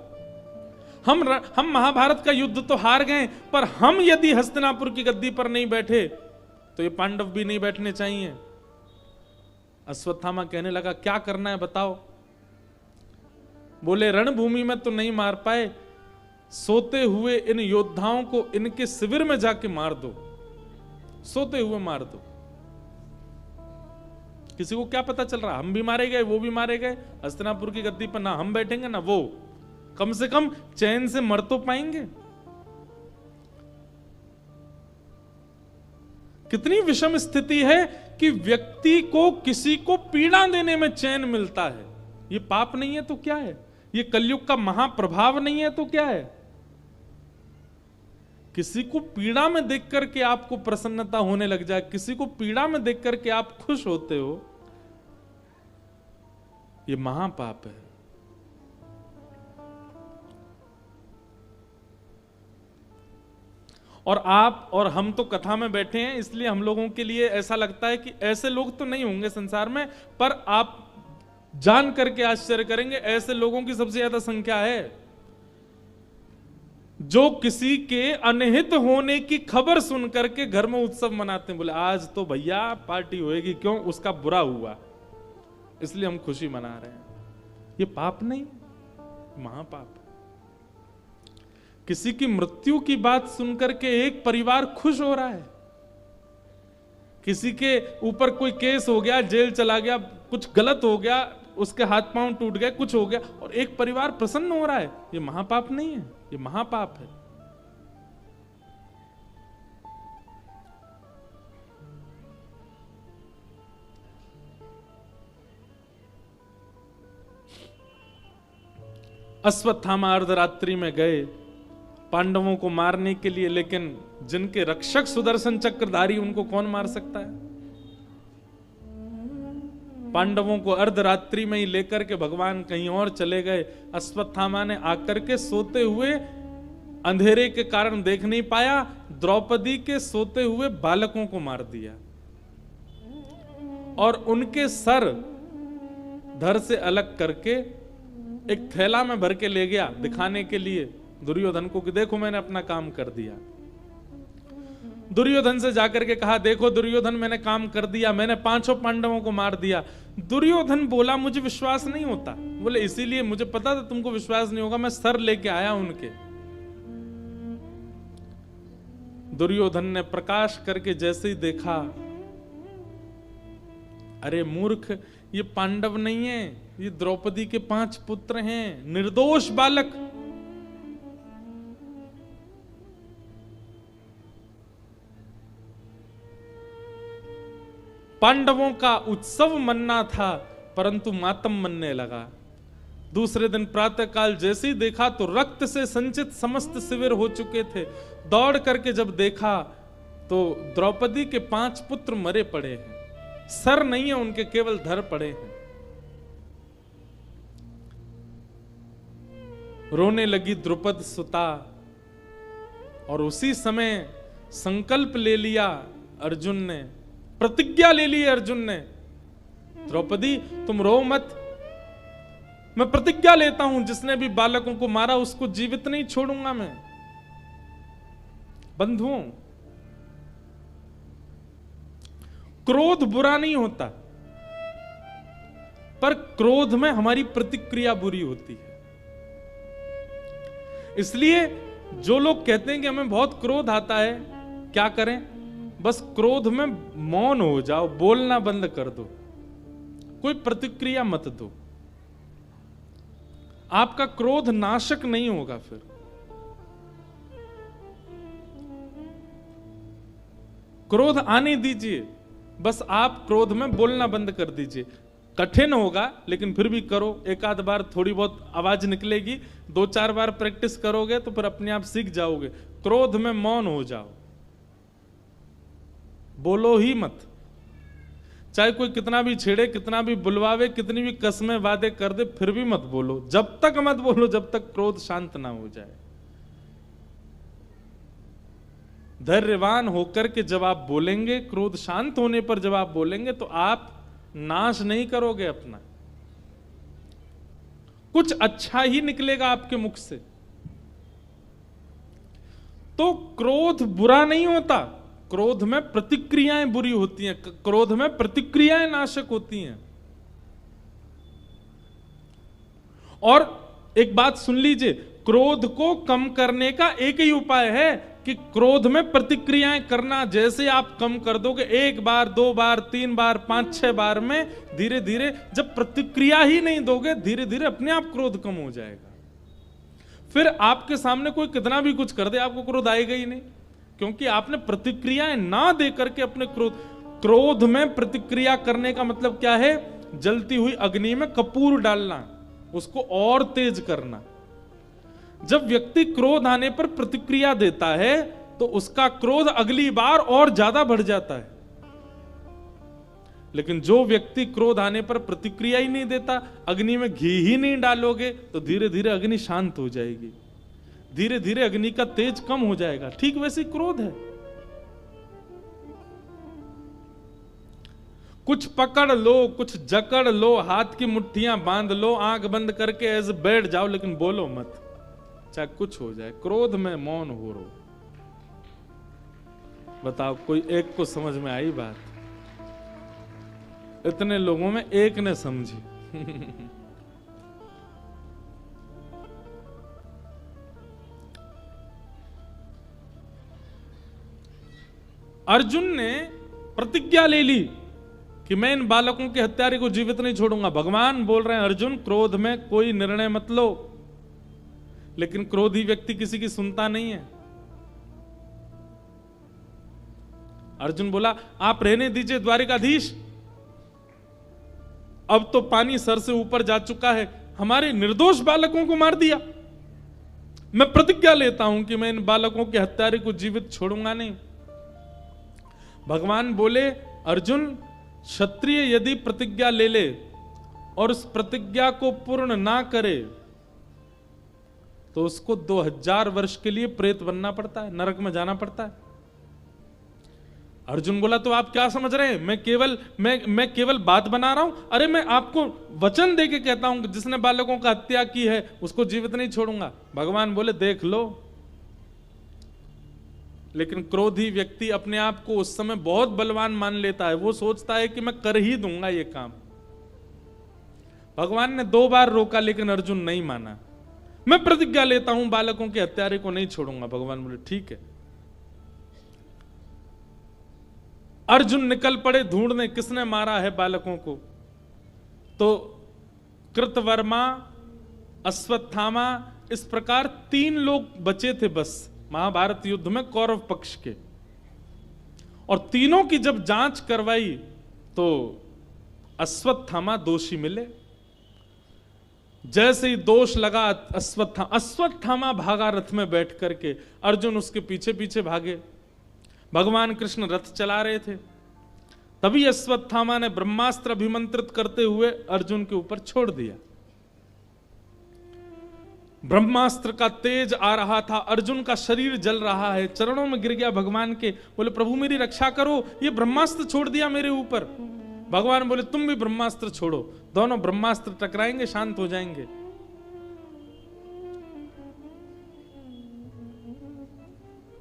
हम महाभारत का युद्ध तो हार गए, पर हम यदि हस्तिनापुर की गद्दी पर नहीं बैठे तो ये पांडव भी नहीं बैठने चाहिए। अश्वत्थामा कहने लगा क्या करना है बताओ। बोले रणभूमि में तो नहीं मार पाए, सोते हुए इन योद्धाओं को इनके शिविर में जाके मार दो, सोते हुए मार दो। किसी को क्या पता चल रहा, हम भी मारे गए वो भी मारे गए, हस्तिनापुर की गद्दी पर ना हम बैठेंगे ना वो, कम से कम चैन से मर तो पाएंगे। कितनी विषम स्थिति है कि व्यक्ति को किसी को पीड़ा देने में चैन मिलता है। ये पाप नहीं है तो क्या है? ये कलयुग का महाप्रभाव नहीं है तो क्या है? किसी को पीड़ा में देख करके आपको प्रसन्नता होने लग जाए, किसी को पीड़ा में देख करके आप खुश होते हो, ये महापाप है। और आप और हम तो कथा में बैठे हैं, इसलिए हम लोगों के लिए ऐसा लगता है कि ऐसे लोग तो नहीं होंगे संसार में, पर आप जान करके आश्चर्य करेंगे ऐसे लोगों की सबसे ज्यादा संख्या है जो किसी के अनहित होने की खबर सुन करके घर में उत्सव मनाते हैं। बोले आज तो भैया पार्टी होएगी, क्यों? उसका बुरा हुआ इसलिए हम खुशी मना रहे हैं। ये पाप नहीं, महापाप। किसी की मृत्यु की बात सुनकर के एक परिवार खुश हो रहा है, किसी के ऊपर कोई केस हो गया, जेल चला गया, कुछ गलत हो गया, उसके हाथ पांव टूट गए, कुछ हो गया और एक परिवार प्रसन्न हो रहा है, ये महापाप नहीं है, ये महापाप है। अश्वत्थामा अर्धरात्रि में गए पांडवों को मारने के लिए, लेकिन जिनके रक्षक सुदर्शन चक्रधारी उनको कौन मार सकता है? पांडवों को अर्धरात्रि में ही लेकर के भगवान कहीं और चले गए। अश्वत्थामा ने आकर के सोते हुए, अंधेरे के कारण देख नहीं पाया, द्रौपदी के सोते हुए बालकों को मार दिया और उनके सर धड़ से अलग करके एक थैला में भर के ले गया दिखाने के लिए दुर्योधन को कि देखो मैंने अपना काम कर दिया। दुर्योधन से जाकर के कहा देखो दुर्योधन मैंने काम कर दिया, मैंने 5 पांडवों को मार दिया। दुर्योधन बोला मुझे विश्वास नहीं होता। बोले इसीलिए मुझे पता था तुमको विश्वास नहीं होगा, मैं सर लेके आया उनके। दुर्योधन ने प्रकाश करके जैसे ही देखा, अरे मूर्ख, ये पांडव नहीं है, ये द्रौपदी के 5 पुत्र हैं, निर्दोष बालक। पांडवों का उत्सव मनना था परंतु मातम मनने लगा। दूसरे दिन प्रातःकाल जैसे ही देखा तो रक्त से संचित समस्त शिविर हो चुके थे। दौड़ करके जब देखा तो द्रौपदी के 5 पुत्र मरे पड़े हैं, सर नहीं है उनके, केवल धड़ पड़े हैं। रोने लगी द्रुपद सुता और उसी समय संकल्प ले लिया अर्जुन ने प्रतिज्ञा ले ली अर्जुन ने, द्रौपदी तुम रो मत, मैं प्रतिज्ञा लेता हूं जिसने भी बालकों को मारा उसको जीवित नहीं छोड़ूंगा मैं। बंधुओं, क्रोध बुरा नहीं होता, पर क्रोध में हमारी प्रतिक्रिया बुरी होती है। इसलिए जो लोग कहते हैं कि हमें बहुत क्रोध आता है, क्या करें? बस क्रोध में मौन हो जाओ, बोलना बंद कर दो, कोई प्रतिक्रिया मत दो। आपका क्रोध नाशक नहीं होगा। फिर क्रोध आने दीजिए, बस आप क्रोध में बोलना बंद कर दीजिए। कठिन होगा लेकिन फिर भी करो, एक आध बार थोड़ी बहुत आवाज निकलेगी, 2-4 बार प्रैक्टिस करोगे तो फिर अपने आप सीख जाओगे। क्रोध में मौन हो जाओ, बोलो ही मत। चाहे कोई कितना भी छेड़े, कितना भी बुलवावे, कितनी भी कस्में वादे कर दे, फिर भी मत बोलो। जब तक मत बोलो जब तक क्रोध शांत ना हो जाए। धैर्यवान होकर के जब आप बोलेंगे, क्रोध शांत होने पर जब आप बोलेंगे, तो आप नाश नहीं करोगे अपना, कुछ अच्छा ही निकलेगा आपके मुख से। तो क्रोध बुरा नहीं होता, क्रोध में प्रतिक्रियाएं बुरी होती हैं, क्रोध में प्रतिक्रियाएं नाशक होती हैं। और एक बात सुन लीजिए, क्रोध को कम करने का एक ही उपाय है कि क्रोध में प्रतिक्रियाएं करना। जैसे आप कम कर दोगे, 1 बार 2 बार 3 बार 5-6 बार में, धीरे धीरे जब प्रतिक्रिया ही नहीं दोगे, धीरे धीरे अपने आप क्रोध कम हो जाएगा। फिर आपके सामने कोई कितना भी कुछ कर दे, आपको क्रोध आएगा ही नहीं, क्योंकि आपने प्रतिक्रियाएं ना दे करके अपने क्रोध में प्रतिक्रिया करने का मतलब क्या है? जलती हुई अग्नि में कपूर डालना, उसको और तेज करना। जब व्यक्ति क्रोध आने पर प्रतिक्रिया देता है तो उसका क्रोध अगली बार और ज्यादा बढ़ जाता है। लेकिन जो व्यक्ति क्रोध आने पर प्रतिक्रिया ही नहीं देता, अग्नि में घी ही नहीं डालोगे, तो धीरे धीरे अग्नि शांत हो जाएगी, धीरे धीरे अग्नि का तेज कम हो जाएगा। ठीक वैसे क्रोध है, कुछ पकड़ लो, कुछ जकड़ लो, हाथ की मुट्ठियां बांध लो, आंख बंद करके ऐसे बैठ जाओ, लेकिन बोलो मत, चाहे कुछ हो जाए। क्रोध में मौन हो रो। बताओ, कोई एक को समझ में आई बात? इतने लोगों में एक ने समझी। अर्जुन ने प्रतिज्ञा ले ली कि मैं इन बालकों के हत्यारे को जीवित नहीं छोड़ूंगा। भगवान बोल रहे हैं, अर्जुन क्रोध में कोई निर्णय मत लो। लेकिन क्रोधी व्यक्ति किसी की सुनता नहीं है। अर्जुन बोला, आप रहने दीजिए द्वारिकाधीश, अब तो पानी सर से ऊपर जा चुका है, हमारे निर्दोष बालकों को मार दिया। मैं प्रतिज्ञा लेता हूं कि मैं इन बालकों के हत्यारे को जीवित छोड़ूंगा नहीं। भगवान बोले, अर्जुन, क्षत्रिय यदि प्रतिज्ञा ले ले और उस प्रतिज्ञा को पूर्ण ना करे तो उसको 2000 वर्ष के लिए प्रेत बनना पड़ता है, नरक में जाना पड़ता है। अर्जुन बोला, तो आप क्या समझ रहे हैं? मैं केवल बात बना रहा हूं? अरे मैं आपको वचन देके कहता हूं कि जिसने बालकों का हत्या की है उसको जीवित नहीं छोड़ूंगा। भगवान बोले, देख लो। लेकिन क्रोधी व्यक्ति अपने आप को उस समय बहुत बलवान मान लेता है, वो सोचता है कि मैं कर ही दूंगा ये काम। भगवान ने 2 बार रोका लेकिन अर्जुन नहीं माना। मैं प्रतिज्ञा लेता हूं बालकों के हत्यारे को नहीं छोड़ूंगा। भगवान बोले, ठीक है। अर्जुन निकल पड़े ढूंढने किसने मारा है बालकों को। तो कृतवर्मा, अश्वत्थामा, इस प्रकार 3 लोग बचे थे बस महाभारत युद्ध में कौरव पक्ष के। और तीनों की जब जांच करवाई तो अश्वत्थामा दोषी मिले। जैसे ही दोष लगा अश्वत्थामा भागा रथ में बैठ करके, अर्जुन उसके पीछे पीछे भागे। भगवान कृष्ण रथ चला रहे थे, तभी अश्वत्थामा ने ब्रह्मास्त्र अभिमंत्रित करते हुए अर्जुन के ऊपर छोड़ दिया। ब्रह्मास्त्र का तेज आ रहा था, अर्जुन का शरीर जल रहा है, चरणों में गिर गया भगवान के, बोले प्रभु मेरी रक्षा करो, ये ब्रह्मास्त्र छोड़ दिया मेरे ऊपर। भगवान बोले तुम भी ब्रह्मास्त्र छोड़ो, दोनों ब्रह्मास्त्र टकराएंगे, शांत हो जाएंगे।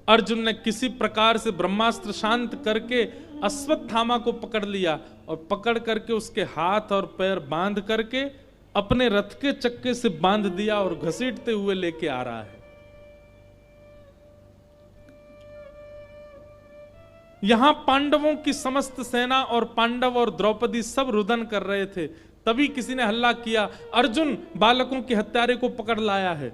अर्जुन ने किसी प्रकार से ब्रह्मास्त्र शांत करके अश्वत्थामा को पकड़ लिया और पकड़ करके उसके हाथ और पैर बांध करके अपने रथ के चक्के से बांध दिया और घसीटते हुए लेके आ रहा है। यहां पांडवों की समस्त सेना और पांडव और द्रौपदी सब रुदन कर रहे थे। तभी किसी ने हल्ला किया, अर्जुन बालकों के हत्यारे को पकड़ लाया है।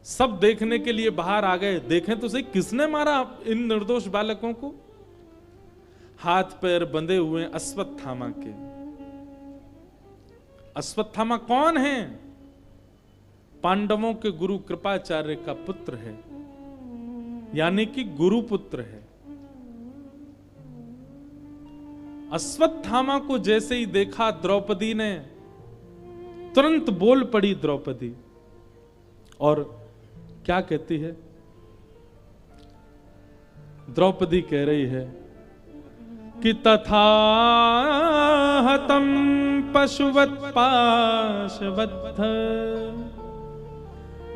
सब देखने के लिए बाहर आ गए, देखें तो सही किसने मारा इन निर्दोष बालकों को। हाथ पैर बंधे हुए अश्वत्थामा के। अश्वत्थामा कौन है? पांडवों के गुरु कृपाचार्य का पुत्र है, यानी कि गुरु पुत्र है। अश्वत्थामा को जैसे ही देखा द्रौपदी ने, तुरंत बोल पड़ी द्रौपदी और क्या कहती है? द्रौपदी कह रही है कि तथा हतम पशुवत पाशवत्थ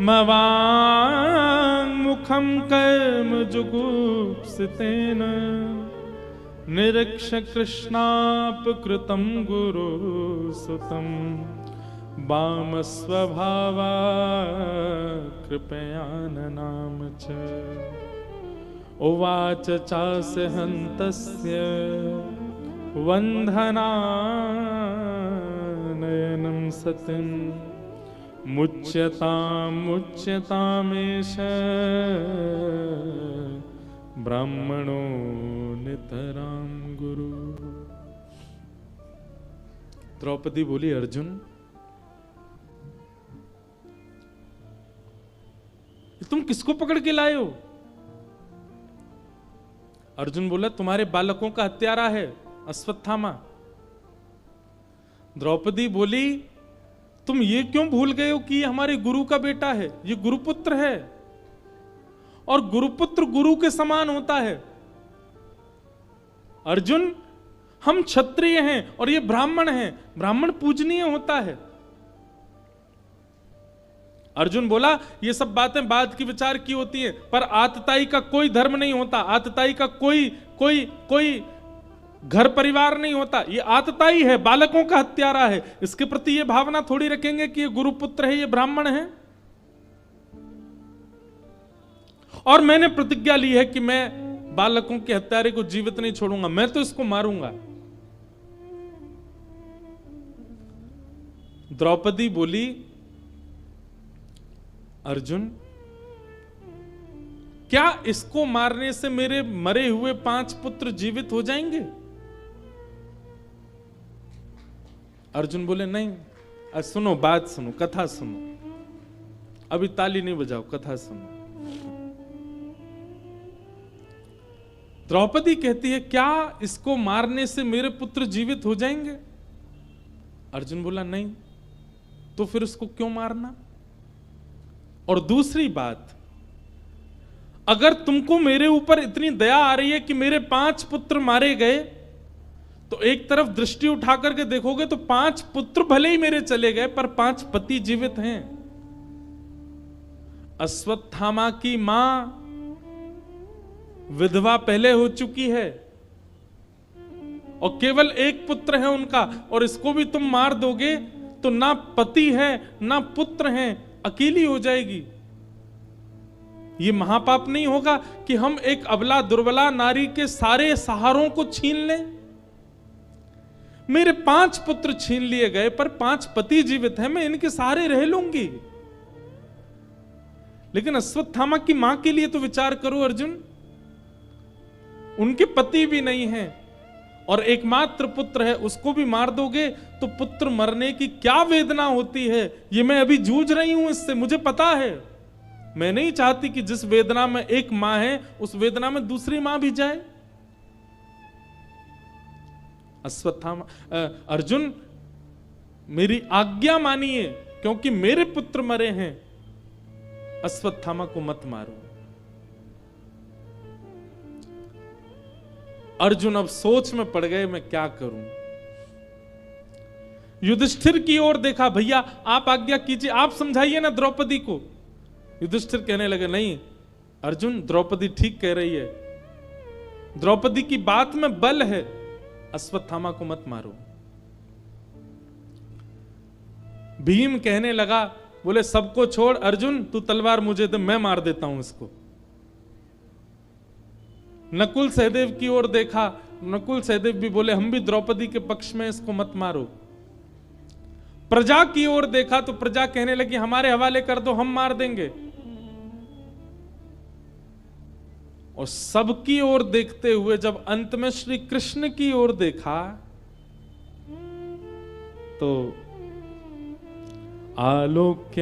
मवांग मुखम कर्म जुगुप्सितेन निरीक्ष कृष्णापकृतं गुरु सुतं वाम स्वभावा कृपयाननाम च उवाच चास्य हन्तस्य वन्धनानयनं सतिं मुच्यतामेष ब्राह्मणो नितरां गुरु। द्रौपदी बोली, अर्जुन तुम किसको पकड़ के लाए हो? अर्जुन बोला, तुम्हारे बालकों का हत्यारा है अश्वत्थामा। द्रौपदी बोली, तुम ये क्यों भूल गए हो कि ये हमारे गुरु का बेटा है, ये गुरुपुत्र है और गुरुपुत्र गुरु के समान होता है। अर्जुन, हम क्षत्रिय हैं और ये ब्राह्मण हैं, ब्राह्मण पूजनीय होता है। अर्जुन बोला, ये सब बातें बाद की विचार की होती है, पर आतताई का कोई धर्म नहीं होता, आतताई का कोई घर परिवार नहीं होता। ये आतताई है, बालकों का हत्यारा है। इसके प्रति ये भावना थोड़ी रखेंगे कि ये गुरुपुत्र है, ये ब्राह्मण है। और मैंने प्रतिज्ञा ली है कि मैं बालकों के हत्यारे को जीवित नहीं छोड़ूंगा, मैं तो इसको मारूंगा। द्रौपदी बोली, अर्जुन, क्या इसको मारने से मेरे मरे हुए 5 पुत्र जीवित हो जाएंगे? अर्जुन बोले, नहीं। सुनो, बात सुनो, कथा सुनो, अभी ताली नहीं बजाओ, कथा सुनो। द्रौपदी कहती है, क्या इसको मारने से मेरे पुत्र जीवित हो जाएंगे? अर्जुन बोला, नहीं। तो फिर उसको क्यों मारना? और दूसरी बात, अगर तुमको मेरे ऊपर इतनी दया आ रही है कि मेरे 5 पुत्र मारे गए, तो एक तरफ दृष्टि उठा करके देखोगे तो 5 पुत्र भले ही मेरे चले गए, पर 5 पति जीवित हैं। अश्वत्थामा की मां विधवा पहले हो चुकी है और केवल एक पुत्र है उनका, और इसको भी तुम मार दोगे तो ना पति है ना पुत्र है, अकेली हो जाएगी। ये महापाप नहीं होगा कि हम एक अबला दुर्बला नारी के सारे सहारों को छीन लें? मेरे 5 पुत्र छीन लिए गए, पर 5 पति जीवित हैं, मैं इनके सहारे रह लूंगी। लेकिन अश्वत्थामा की मां के लिए तो विचार करो अर्जुन, उनके पति भी नहीं हैं और एकमात्र पुत्र है, उसको भी मार दोगे तो पुत्र मरने की क्या वेदना होती है, ये मैं अभी जूझ रही हूं इससे, मुझे पता है। मैं नहीं चाहती कि जिस वेदना में एक मां है उस वेदना में दूसरी मां भी जाए। अश्वत्थामा, अर्जुन मेरी आज्ञा मानिए, क्योंकि मेरे पुत्र मरे हैं अश्वत्थामा को मत मारो। अर्जुन अब सोच में पड़ गए, मैं क्या करूं। युधिष्ठिर की ओर देखा, भैया आप आज्ञा कीजिए, आप समझाइए ना द्रौपदी को। युधिष्ठिर कहने लगे, नहीं अर्जुन, द्रौपदी ठीक कह रही है, द्रौपदी की बात में बल है, अश्वत्थामा को मत मारो। भीम कहने लगा, बोले सबको छोड़ अर्जुन, तू तलवार मुझे दे, मैं मार देता हूं इसको। नकुल सहदेव की ओर देखा, नकुल सहदेव भी बोले, हम भी द्रौपदी के पक्ष में, इसको मत मारो। प्रजा की ओर देखा तो प्रजा कहने लगी, हमारे हवाले कर दो, हम मार देंगे। और सबकी ओर देखते हुए जब अंत में श्री कृष्ण की ओर देखा तो आलोक्य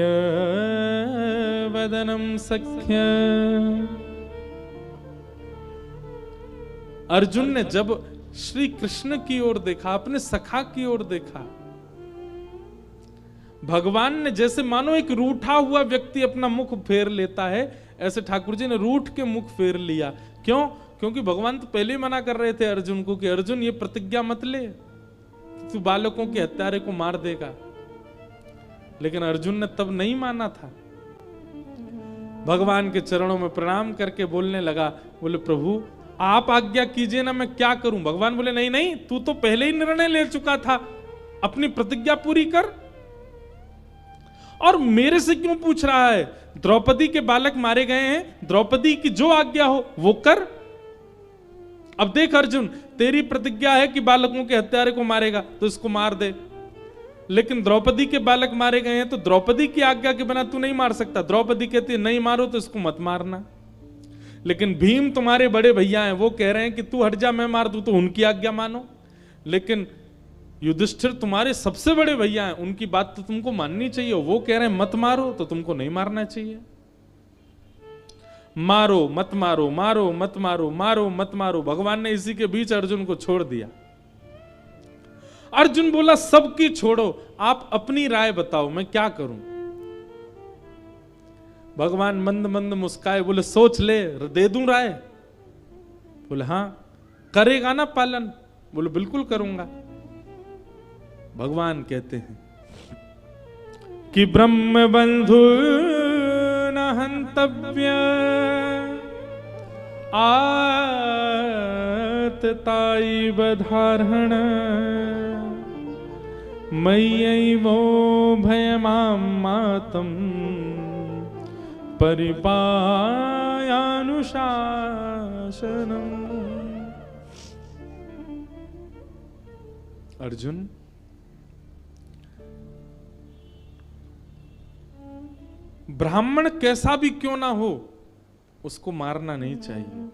वदनम सख्य, अर्जुन ने जब श्री कृष्ण की ओर देखा, अपने सखा की ओर देखा, भगवान ने जैसे मानो एक रूठा हुआ व्यक्ति अपना मुख फेर लेता है, ऐसे ठाकुर जी ने रूठ के मुख फेर लिया। क्यों? क्योंकि भगवान तो पहले ही मना कर रहे थे अर्जुन को कि अर्जुन ये प्रतिज्ञा मत ले, तू बालकों के हत्यारे को मार देगा। लेकिन अर्जुन ने तब नहीं माना था। भगवान के चरणों में प्रणाम करके बोलने लगा, बोले प्रभु आप आज्ञा कीजिए ना, मैं क्या करूं। भगवान बोले, नहीं नहीं, तू तो पहले ही निर्णय ले चुका था, अपनी प्रतिज्ञा पूरी कर। और मेरे से क्यों पूछ रहा है? द्रौपदी के बालक मारे गए हैं, द्रौपदी की जो आज्ञा हो वो कर। अब देख अर्जुन, तेरी प्रतिज्ञा है कि बालकों के हत्यारे को मारेगा, तो इसको मार दे। लेकिन द्रौपदी के बालक मारे गए हैं, तो द्रौपदी की आज्ञा के बिना तू नहीं मार सकता। द्रौपदी कहती है नहीं मारो, तो इसको मत मारना। लेकिन भीम तुम्हारे बड़े भैया हैं, वो कह रहे हैं कि तू हट जा, मैं मार दूं, तो उनकी आज्ञा मानो। लेकिन युधिष्ठिर तुम्हारे सबसे बड़े भैया हैं, उनकी बात तो तुमको माननी चाहिए। वो कह रहे हैं मत मारो, तो तुमको नहीं मारना चाहिए। मारो मत मारो, मारो मत मारो, मारो मत मारो। भगवान ने इसी के बीच अर्जुन को छोड़ दिया। अर्जुन बोला सबकी छोड़ो, आप अपनी राय बताओ, मैं क्या करूं। भगवान मंद मंद मुस्काए, बोले सोच ले, दे दूं राय। बोले हाँ, करेगा ना पालन? बोले बिल्कुल करूंगा। भगवान कहते हैं कि ब्रह्म बंधु न हंतव्य आतताई बधारण मय्यैवो भयमां मातम परिपायानुशासनम्। अर्जुन, ब्राह्मण कैसा भी क्यों ना हो, उसको मारना नहीं चाहिए।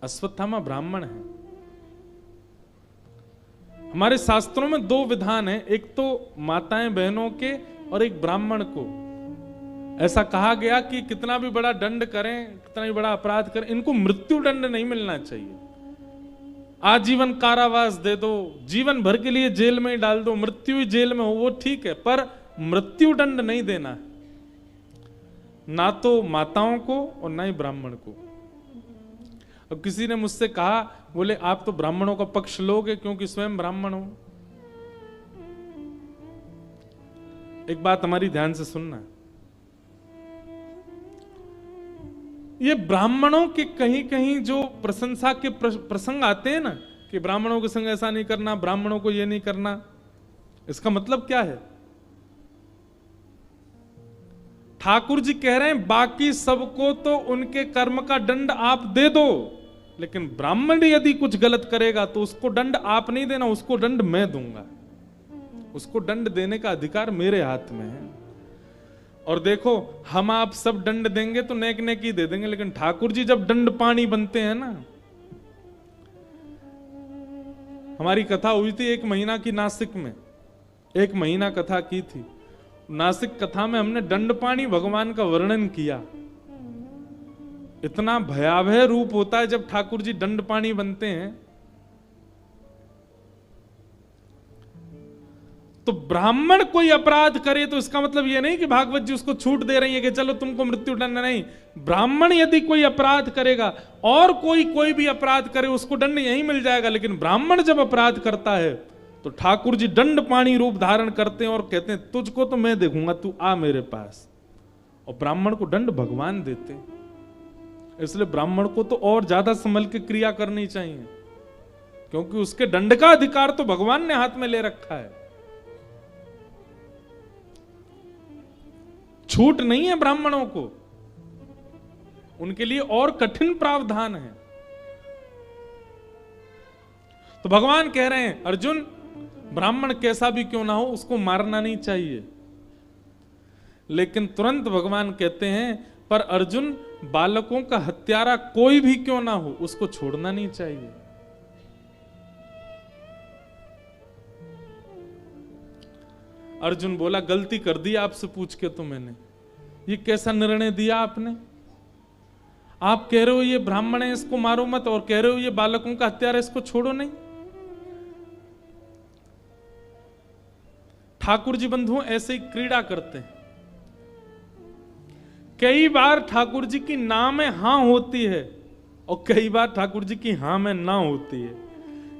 अश्वत्थामा ब्राह्मण है। हमारे शास्त्रों में दो विधान है, एक तो माताएं बहनों के और एक ब्राह्मण को। ऐसा कहा गया कि कितना भी बड़ा दंड करें, कितना भी बड़ा अपराध करें, इनको मृत्यु दंड नहीं मिलना चाहिए। आजीवन कारावास दे दो, जीवन भर के लिए जेल में ही डाल दो, मृत्यु ही जेल में हो, वो ठीक है, पर मृत्यु दंड नहीं देना है, ना तो माताओं को और ना ही ब्राह्मण को। अब किसी ने मुझसे कहा, बोले आप तो ब्राह्मणों का पक्ष लोगे क्योंकि स्वयं ब्राह्मण हो। एक बात हमारी ध्यान से सुनना, ये ब्राह्मणों के कहीं कहीं जो प्रशंसा के प्रसंग आते हैं ना, कि ब्राह्मणों के संग ऐसा नहीं करना, ब्राह्मणों को ये नहीं करना, इसका मतलब क्या है? ठाकुर जी कह रहे हैं बाकी सबको तो उनके कर्म का दंड आप दे दो, लेकिन ब्राह्मण यदि कुछ गलत करेगा तो उसको दंड आप नहीं देना, उसको दंड मैं दूंगा। उसको दंड देने का अधिकार मेरे हाथ में है। और देखो, हम आप सब दंड देंगे तो नेक नेक ही दे देंगे, लेकिन ठाकुर जी जब दंड पानी बनते हैं ना। हमारी कथा हुई थी 1 महीना की नासिक में, 1 महीना कथा की थी। नासिक कथा में हमने दंडपाणी भगवान का वर्णन किया। इतना भयावह रूप होता है जब ठाकुर जी दंडपाणी बनते हैं। तो ब्राह्मण कोई अपराध करे तो इसका मतलब ये नहीं कि भागवत जी उसको छूट दे रही है कि चलो तुमको मृत्यु दंड नहीं। ब्राह्मण यदि कोई अपराध करेगा और कोई भी अपराध करे उसको दंड यही मिल जाएगा, लेकिन ब्राह्मण जब अपराध करता है तो ठाकुर जी दंड पाणी रूप धारण करते हैं और कहते हैं तुझको तो मैं देखूंगा, तू आ मेरे पास। और ब्राह्मण को दंड भगवान देते हैं, इसलिए ब्राह्मण को तो और ज्यादा संभल के क्रिया करनी चाहिए, क्योंकि उसके दंड का अधिकार तो भगवान ने हाथ में ले रखा है। छूट नहीं है ब्राह्मणों को, उनके लिए और कठिन प्रावधान है। तो भगवान कह रहे हैं अर्जुन, ब्राह्मण कैसा भी क्यों ना हो उसको मारना नहीं चाहिए। लेकिन तुरंत भगवान कहते हैं पर अर्जुन, बालकों का हत्यारा कोई भी क्यों ना हो उसको छोड़ना नहीं चाहिए। अर्जुन बोला गलती कर दी आपसे पूछ के तो मैंने, ये कैसा निर्णय दिया आपने? आप कह रहे हो ये ब्राह्मण है इसको मारो मत, और कह रहे हो ये बालकों का हत्यारा इसको छोड़ो नहीं। ठाकुर जी बंधुओं ऐसे ही क्रीड़ा करते हैं। कई बार ठाकुर जी की ना में हां होती है और कई बार ठाकुर जी की हां में ना होती है।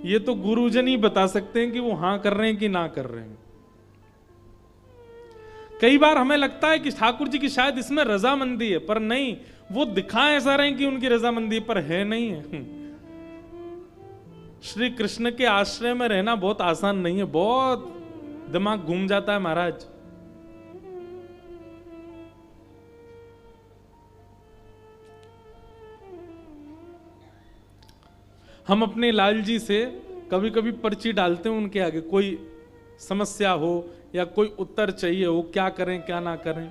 ये तो गुरुजन ही बता सकते हैं कि वो हां कर रहे हैं कि ना कर रहे हैं। कई बार हमें लगता है कि ठाकुर जी की शायद इसमें रजामंदी है, पर नहीं, वो दिखा ऐसा रहे हैं कि उनकी रजामंदी पर है नहीं है। श्री कृष्ण के आश्रय में रहना बहुत आसान नहीं है, बहुत दिमाग घूम जाता है महाराज। हम अपने लाल जी से कभी कभी पर्ची डालते हैं उनके आगे, कोई समस्या हो या कोई उत्तर चाहिए हो, क्या करें क्या ना करें।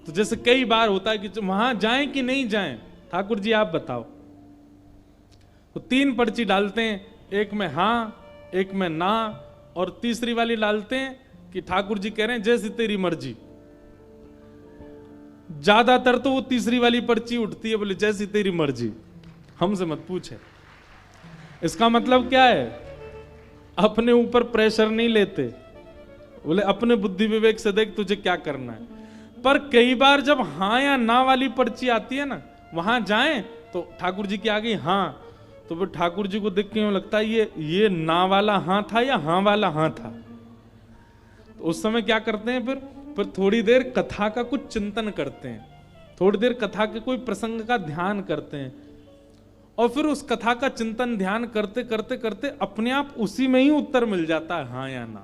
तो जैसे कई बार होता है कि वहां जाएं कि नहीं जाएं, ठाकुर जी आप बताओ। तो 3 पर्ची डालते हैं, एक में हां, एक में ना, और तीसरी वाली डालते हैं कि ठाकुर जी कह रहे हैं जैसी तेरी मर्जी। ज्यादातर तो वो तीसरी वाली पर्ची उठती है, बोले जैसी तेरी मर्जी, हमसे मत पूछे। इसका मतलब क्या है? अपने ऊपर प्रेशर नहीं लेते, बोले अपने बुद्धि विवेक से देख तुझे क्या करना है। पर कई बार जब हां या ना वाली पर्ची आती है ना, वहां जाएं तो ठाकुर जी की आ गई हां, तो फिर ठाकुर जी को देख के यूं लगता है ये ना वाला हां था या हां वाला हां था। तो उस समय क्या करते हैं, फिर थोड़ी देर कथा का कुछ चिंतन करते हैं, थोड़ी देर कथा के कोई प्रसंग का ध्यान करते हैं, और फिर उस कथा का चिंतन ध्यान करते करते करते अपने आप उसी में ही उत्तर मिल जाता है हां या ना।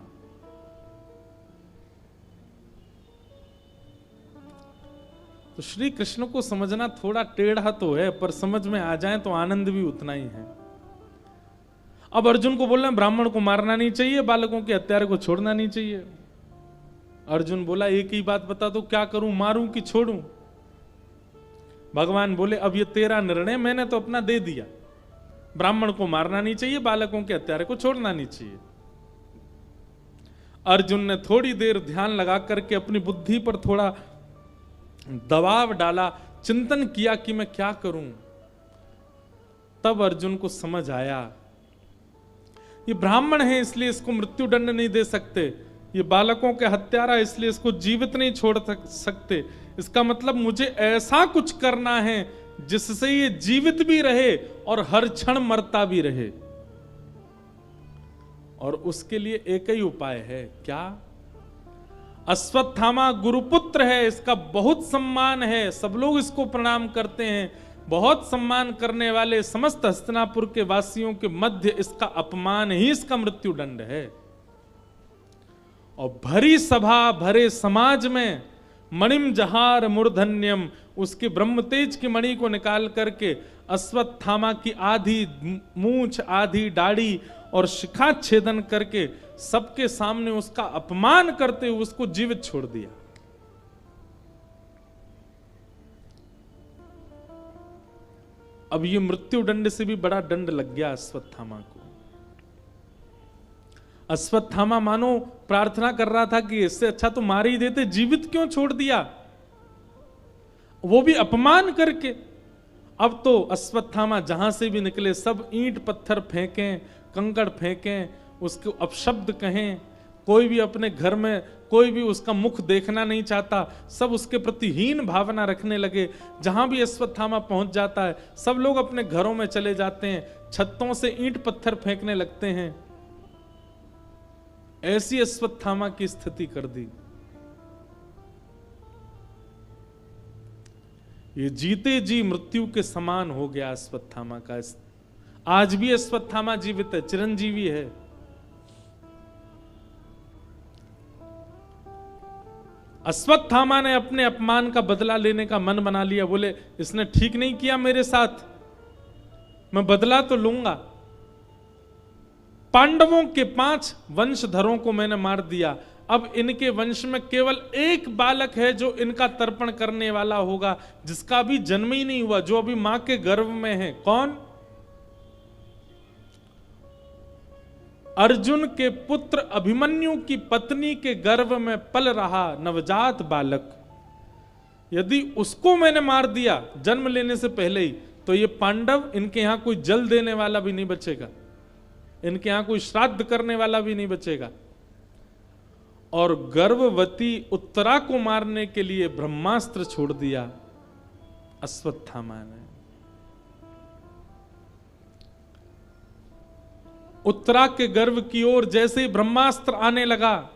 तो श्री कृष्ण को समझना थोड़ा टेढ़ा तो है, पर समझ में आ जाए तो आनंद भी उतना ही है। अब अर्जुन को बोल रहे हैं ब्राह्मण को मारना नहीं चाहिए, बालकों के हत्यारे को छोड़ना नहीं चाहिए। अर्जुन बोला एक ही बात बता दो, क्या करूं, मारूं कि छोड़ूं? भगवान बोले अब ये तेरा निर्णय, मैंने तो अपना दे दिया। ब्राह्मण को मारना नहीं चाहिए, बालकों के हत्यारे को छोड़ना नहीं चाहिए। अर्जुन ने थोड़ी देर ध्यान लगा करके अपनी बुद्धि पर थोड़ा दबाव डाला, चिंतन किया कि मैं क्या करूं। तब अर्जुन को समझ आया ये ब्राह्मण है इसलिए इसको मृत्यु दंड नहीं दे सकते, ये बालकों के हत्यारा इसलिए इसको जीवित नहीं छोड़ सकते। इसका मतलब मुझे ऐसा कुछ करना है जिससे ये जीवित भी रहे और हर क्षण मरता भी रहे। और उसके लिए एक ही उपाय है, क्या? अश्वत्थामा गुरुपुत्र है, इसका बहुत सम्मान है, सब लोग इसको प्रणाम करते हैं। बहुत सम्मान करने वाले समस्त हस्तिनापुर के वासियों के मध्य इसका अपमान ही इसका मृत्यु दंड है। और भरी सभा भरे समाज में मणिम जहार मूर्धन्यम, उसके ब्रह्म तेज की मणि को निकाल करके अश्वत्थामा की आधी मूंछ, आधी दाढ़ी और शिखा छेदन करके सबके सामने उसका अपमान करते हुए उसको जीवित छोड़ दिया। अब ये मृत्यु दंड से भी बड़ा दंड लग गया अश्वत्थामा को। अश्वत्थामा मानो प्रार्थना कर रहा था कि इससे अच्छा तो मार ही देते, जीवित क्यों छोड़ दिया, वो भी अपमान करके। अब तो अश्वत्थामा जहां से भी निकले सब ईंट पत्थर फेंकें, कंकड़ फेंकें, उसको अपशब्द कहें, कोई भी अपने घर में कोई भी उसका मुख देखना नहीं चाहता, सब उसके प्रति हीन भावना रखने लगे। जहां भी अश्वत्थामा पहुंच जाता है सब लोग अपने घरों में चले जाते हैं, छतों से ईंट पत्थर फेंकने लगते हैं। ऐसी अश्वत्थामा की स्थिति कर दी। ये जीते जी मृत्यु के समान हो गया अश्वत्थामा का। आज भी अश्वत्थामा जीवित है, चिरंजीवी है। अश्वत्थामा ने अपने अपमान का बदला लेने का मन बना लिया। बोले इसने ठीक नहीं किया मेरे साथ, मैं बदला तो लूंगा। पांडवों के 5 वंशधरों को मैंने मार दिया, अब इनके वंश में केवल एक बालक है जो इनका तर्पण करने वाला होगा, जिसका भी जन्म ही नहीं हुआ, जो अभी मां के गर्भ में है। कौन? अर्जुन के पुत्र अभिमन्यु की पत्नी के गर्भ में पल रहा नवजात बालक। यदि उसको मैंने मार दिया जन्म लेने से पहले ही, तो ये पांडव, इनके यहां कोई जल देने वाला भी नहीं बचेगा, इनके यहां कोई श्राद्ध करने वाला भी नहीं बचेगा। और गर्भवती उत्तरा को मारने के लिए ब्रह्मास्त्र छोड़ दिया अश्वत्थामा ने। उत्तरा के गर्भ की ओर जैसे ही ब्रह्मास्त्र आने लगा,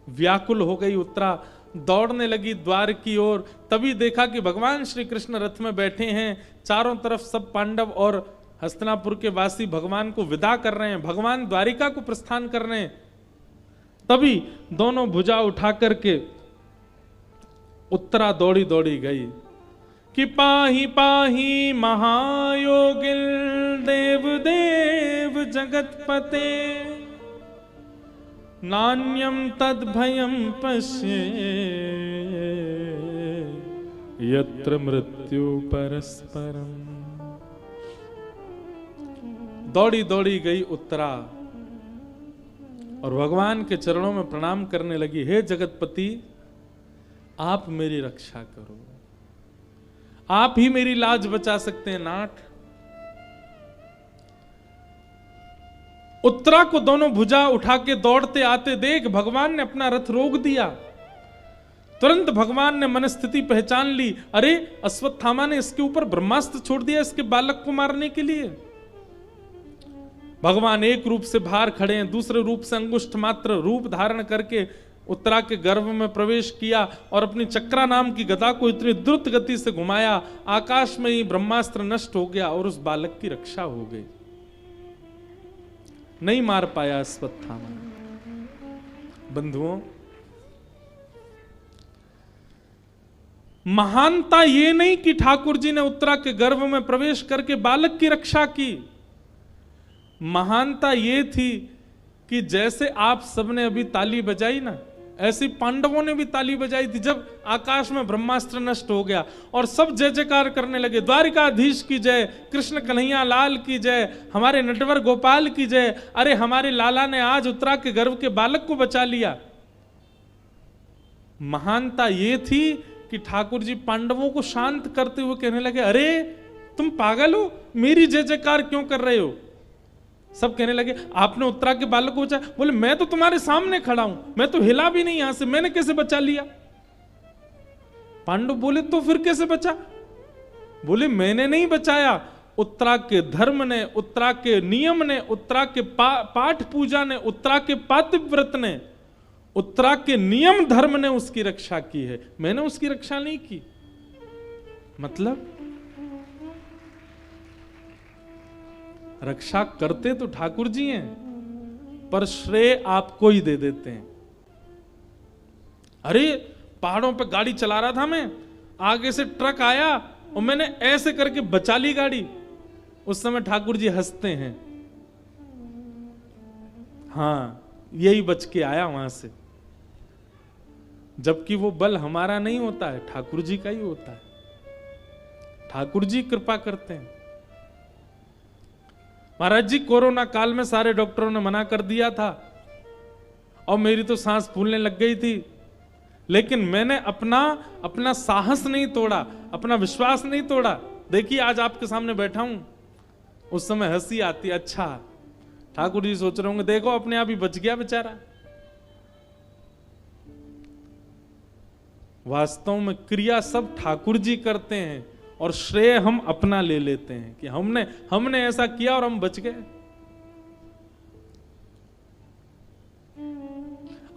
व्याकुल हो गई उत्तरा, दौड़ने लगी द्वार की ओर। तभी देखा कि भगवान श्री कृष्ण रथ में बैठे हैं, चारों तरफ सब पांडव और हस्तिनापुर के वासी भगवान को विदा कर रहे हैं, भगवान द्वारिका को प्रस्थान कर रहे हैं। तभी दोनों भुजा उठा करके उत्तरा दौड़ी दौड़ी गई कि पाही पाही महायोगिल देव देव जगतपते नान्यम तद भयम पश्ये यत्र मृत्यु परस्परम। दौड़ी दौड़ी गई उत्तरा और भगवान के चरणों में प्रणाम करने लगी। हे जगतपति, आप मेरी रक्षा करो, आप ही मेरी लाज बचा सकते हैं नाथ। उत्तरा को दोनों भुजा उठा के दौड़ते आते देख भगवान ने अपना रथ रोक दिया। तुरंत भगवान ने मनस्थिति पहचान ली, अरे अश्वत्थामा ने इसके ऊपर ब्रह्मास्त्र छोड़ दिया इसके बालक को मारने के लिए। भगवान एक रूप से बाहर खड़े हैं, दूसरे रूप से अंगुष्ठ मात्र रूप धारण करके उत्तरा के गर्भ में प्रवेश किया और अपनी चक्रा नाम की गदा को इतनी द्रुत गति से घुमाया, आकाश में ही ब्रह्मास्त्र नष्ट हो गया और उस बालक की रक्षा हो गई। नहीं मार पाया अश्वत्थामा। बंधुओं, महानता ये नहीं कि ठाकुर जी ने उत्तरा के गर्भ में प्रवेश करके बालक की रक्षा की, महानता ये थी कि जैसे आप सबने अभी ताली बजाई ना, ऐसी पांडवों ने भी ताली बजाई थी जब आकाश में ब्रह्मास्त्र नष्ट हो गया और सब जय जयकार करने लगे, द्वारिकाधीश की जय, कृष्ण कन्हैया लाल की जय, हमारे नटवर गोपाल की जय, अरे हमारे लाला ने आज उत्तरा के गर्भ के बालक को बचा लिया। महानता ये थी कि ठाकुर जी पांडवों को शांत करते हुए कहने लगे, अरे तुम पागल हो, मेरी जय जयकार क्यों कर रहे हो? सब कहने लगे आपने उत्तरा के बालक को बचाया। बोले मैं तो तुम्हारे सामने खड़ा हूं, मैं तो हिला भी नहीं यहां से, मैंने कैसे बचा लिया? पांडव बोले तो फिर कैसे बचा? बोले मैंने नहीं बचाया, उत्तरा के धर्म ने, उत्तरा के नियम ने, उत्तरा के पाठ पूजा ने, उत्तरा के पातिव्रत ने, उत्तरा के नियम धर्म ने उसकी रक्षा की है, मैंने उसकी रक्षा नहीं की। मतलब रक्षा करते तो ठाकुर जी हैं, पर श्रेय आपको ही दे देते हैं। अरे पहाड़ों पे गाड़ी चला रहा था मैं, आगे से ट्रक आया और मैंने ऐसे करके बचा ली गाड़ी, उस समय ठाकुर जी हंसते हैं, हाँ यही बच के आया वहां से। जबकि वो बल हमारा नहीं होता है, ठाकुर जी का ही होता है, ठाकुर जी कृपा करते हैं। महाराज जी कोरोना काल में सारे डॉक्टरों ने मना कर दिया था और मेरी तो सांस फूलने लग गई थी, लेकिन मैंने अपना साहस नहीं तोड़ा, अपना विश्वास नहीं तोड़ा। देखिए आज आपके सामने बैठा हूं, उस समय हंसी आती, अच्छा ठाकुर जी सोच रहे होंगे देखो अपने आप ही बच गया बेचारा। वास्तव में क्रिया सब ठाकुर जी करते हैं और श्रेय हम अपना ले लेते हैं कि हमने ऐसा किया और हम बच गए।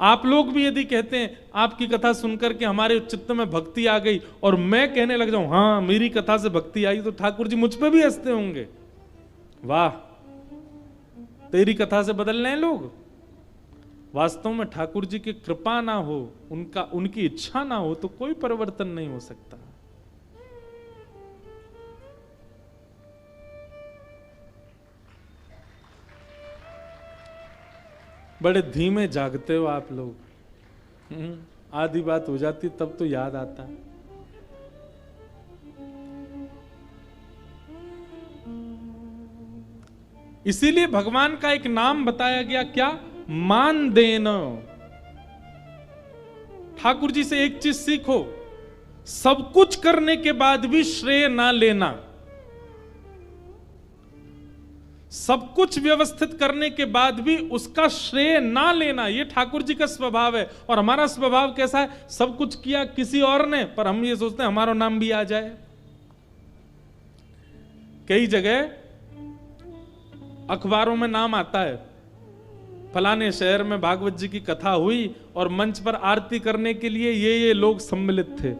आप लोग भी यदि कहते हैं आपकी कथा सुनकर के हमारे चित्त में भक्ति आ गई और मैं कहने लग जाऊं हाँ मेरी कथा से भक्ति आई, तो ठाकुर जी मुझ पे भी हंसते होंगे, वाह तेरी कथा से बदल रहे हैं लोग। वास्तव में ठाकुर जी की कृपा ना हो, उनकी इच्छा ना हो तो कोई परिवर्तन नहीं हो सकता। बड़े धीमे जागते हो आप लोग। आधी बात हो जाती तब तो याद आता है। इसीलिए भगवान का एक नाम बताया गया, क्या? मान देना। ठाकुर जी से एक चीज सीखो, सब कुछ करने के बाद भी श्रेय ना लेना। सब कुछ व्यवस्थित करने के बाद भी उसका श्रेय ना लेना, यह ठाकुर जी का स्वभाव है। और हमारा स्वभाव कैसा है? सब कुछ किया किसी और ने, पर हम ये सोचते हैं हमारा नाम भी आ जाए। कई जगह अखबारों में नाम आता है, फलाने शहर में भागवत जी की कथा हुई और मंच पर आरती करने के लिए ये लोग सम्मिलित थे।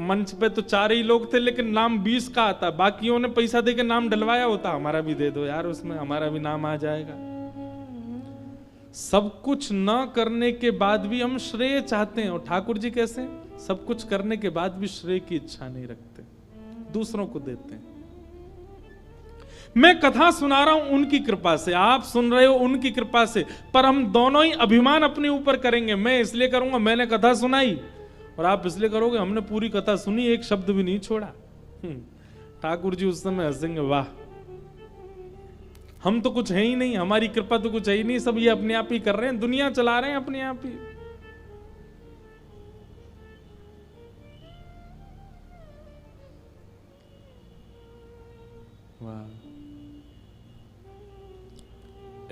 मंच पे तो 4 ही लोग थे, लेकिन नाम 20 का आता, बाकियों ने पैसा देके नाम डलवाया होता, हमारा भी दे दो यार, उसमें हमारा भी नाम आ जाएगा। सब कुछ न करने के बाद भी हम श्रेय चाहते हैं, और ठाकुर जी कैसे? सब कुछ करने के बाद भी श्रेय की इच्छा नहीं रखते, दूसरों को देते हैं। मैं कथा सुना रहा हूं उनकी कृपा से, आप सुन रहे हो उनकी कृपा से, पर हम दोनों ही अभिमान अपने ऊपर करेंगे। मैं इसलिए करूंगा मैंने कथा सुनाई, और आप इसलिए करोगे हमने पूरी कथा सुनी, एक शब्द भी नहीं छोड़ा। ठाकुर जी उस समय हंसेंगे, वाह हम तो कुछ है ही नहीं, हमारी कृपा तो कुछ है ही नहीं, सब ये अपने आप ही कर रहे हैं, दुनिया चला रहे हैं अपने आप ही। वाह,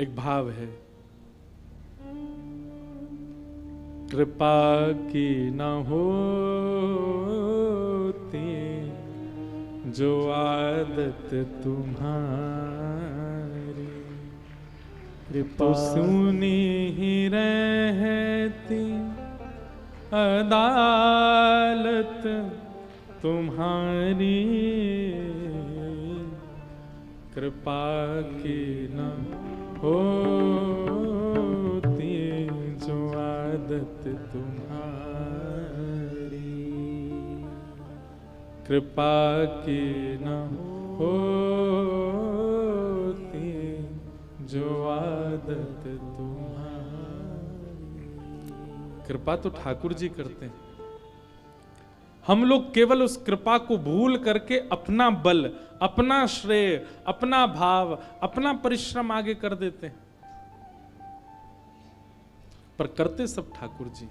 एक भाव है, कृपा की न होती जो आदत तुम्हारी, कृपा सुनी ही रहती अदालत तुम्हारी, कृपा की न होती जो आदत तुम्हारी, कृपा की न होती जो आदत तुम्हारी। कृपा तो ठाकुर जी करते हैं, हम लोग केवल उस कृपा को भूल करके अपना बल, अपना श्रेय, अपना भाव, अपना परिश्रम आगे कर देते हैं, पर करते सब ठाकुर जी।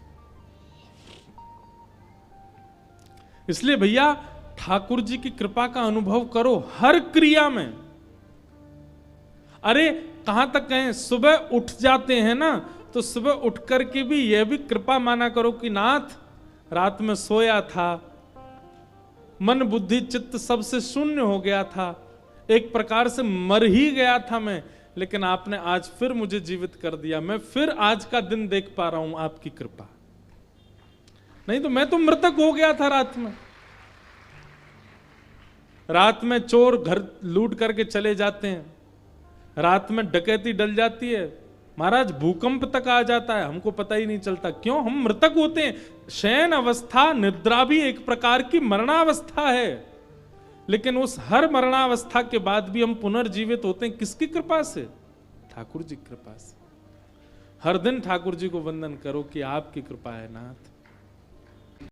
इसलिए भैया ठाकुर जी की कृपा का अनुभव करो हर क्रिया में। अरे कहां तक कहें, सुबह उठ जाते हैं ना, तो सुबह उठ करके भी यह भी कृपा माना करो कि नाथ रात में सोया था, मन बुद्धि चित्त सबसे शून्य हो गया था, एक प्रकार से मर ही गया था मैं, लेकिन आपने आज फिर मुझे जीवित कर दिया, मैं फिर आज का दिन देख पा रहा हूं आपकी कृपा, नहीं तो मैं तो मृतक हो गया था रात में। रात में चोर घर लूट करके चले जाते हैं, रात में डकैती डल जाती है, महाराज भूकंप तक आ जाता है, हमको पता ही नहीं चलता, क्यों? हम मृतक होते हैं। शयन अवस्था, निद्रा भी एक प्रकार की मरणावस्था है, लेकिन उस हर मरणावस्था के बाद भी हम पुनर्जीवित होते हैं, किसकी कृपा से? ठाकुर जी की कृपा से। हर दिन ठाकुर जी को वंदन करो कि आपकी कृपा है नाथ।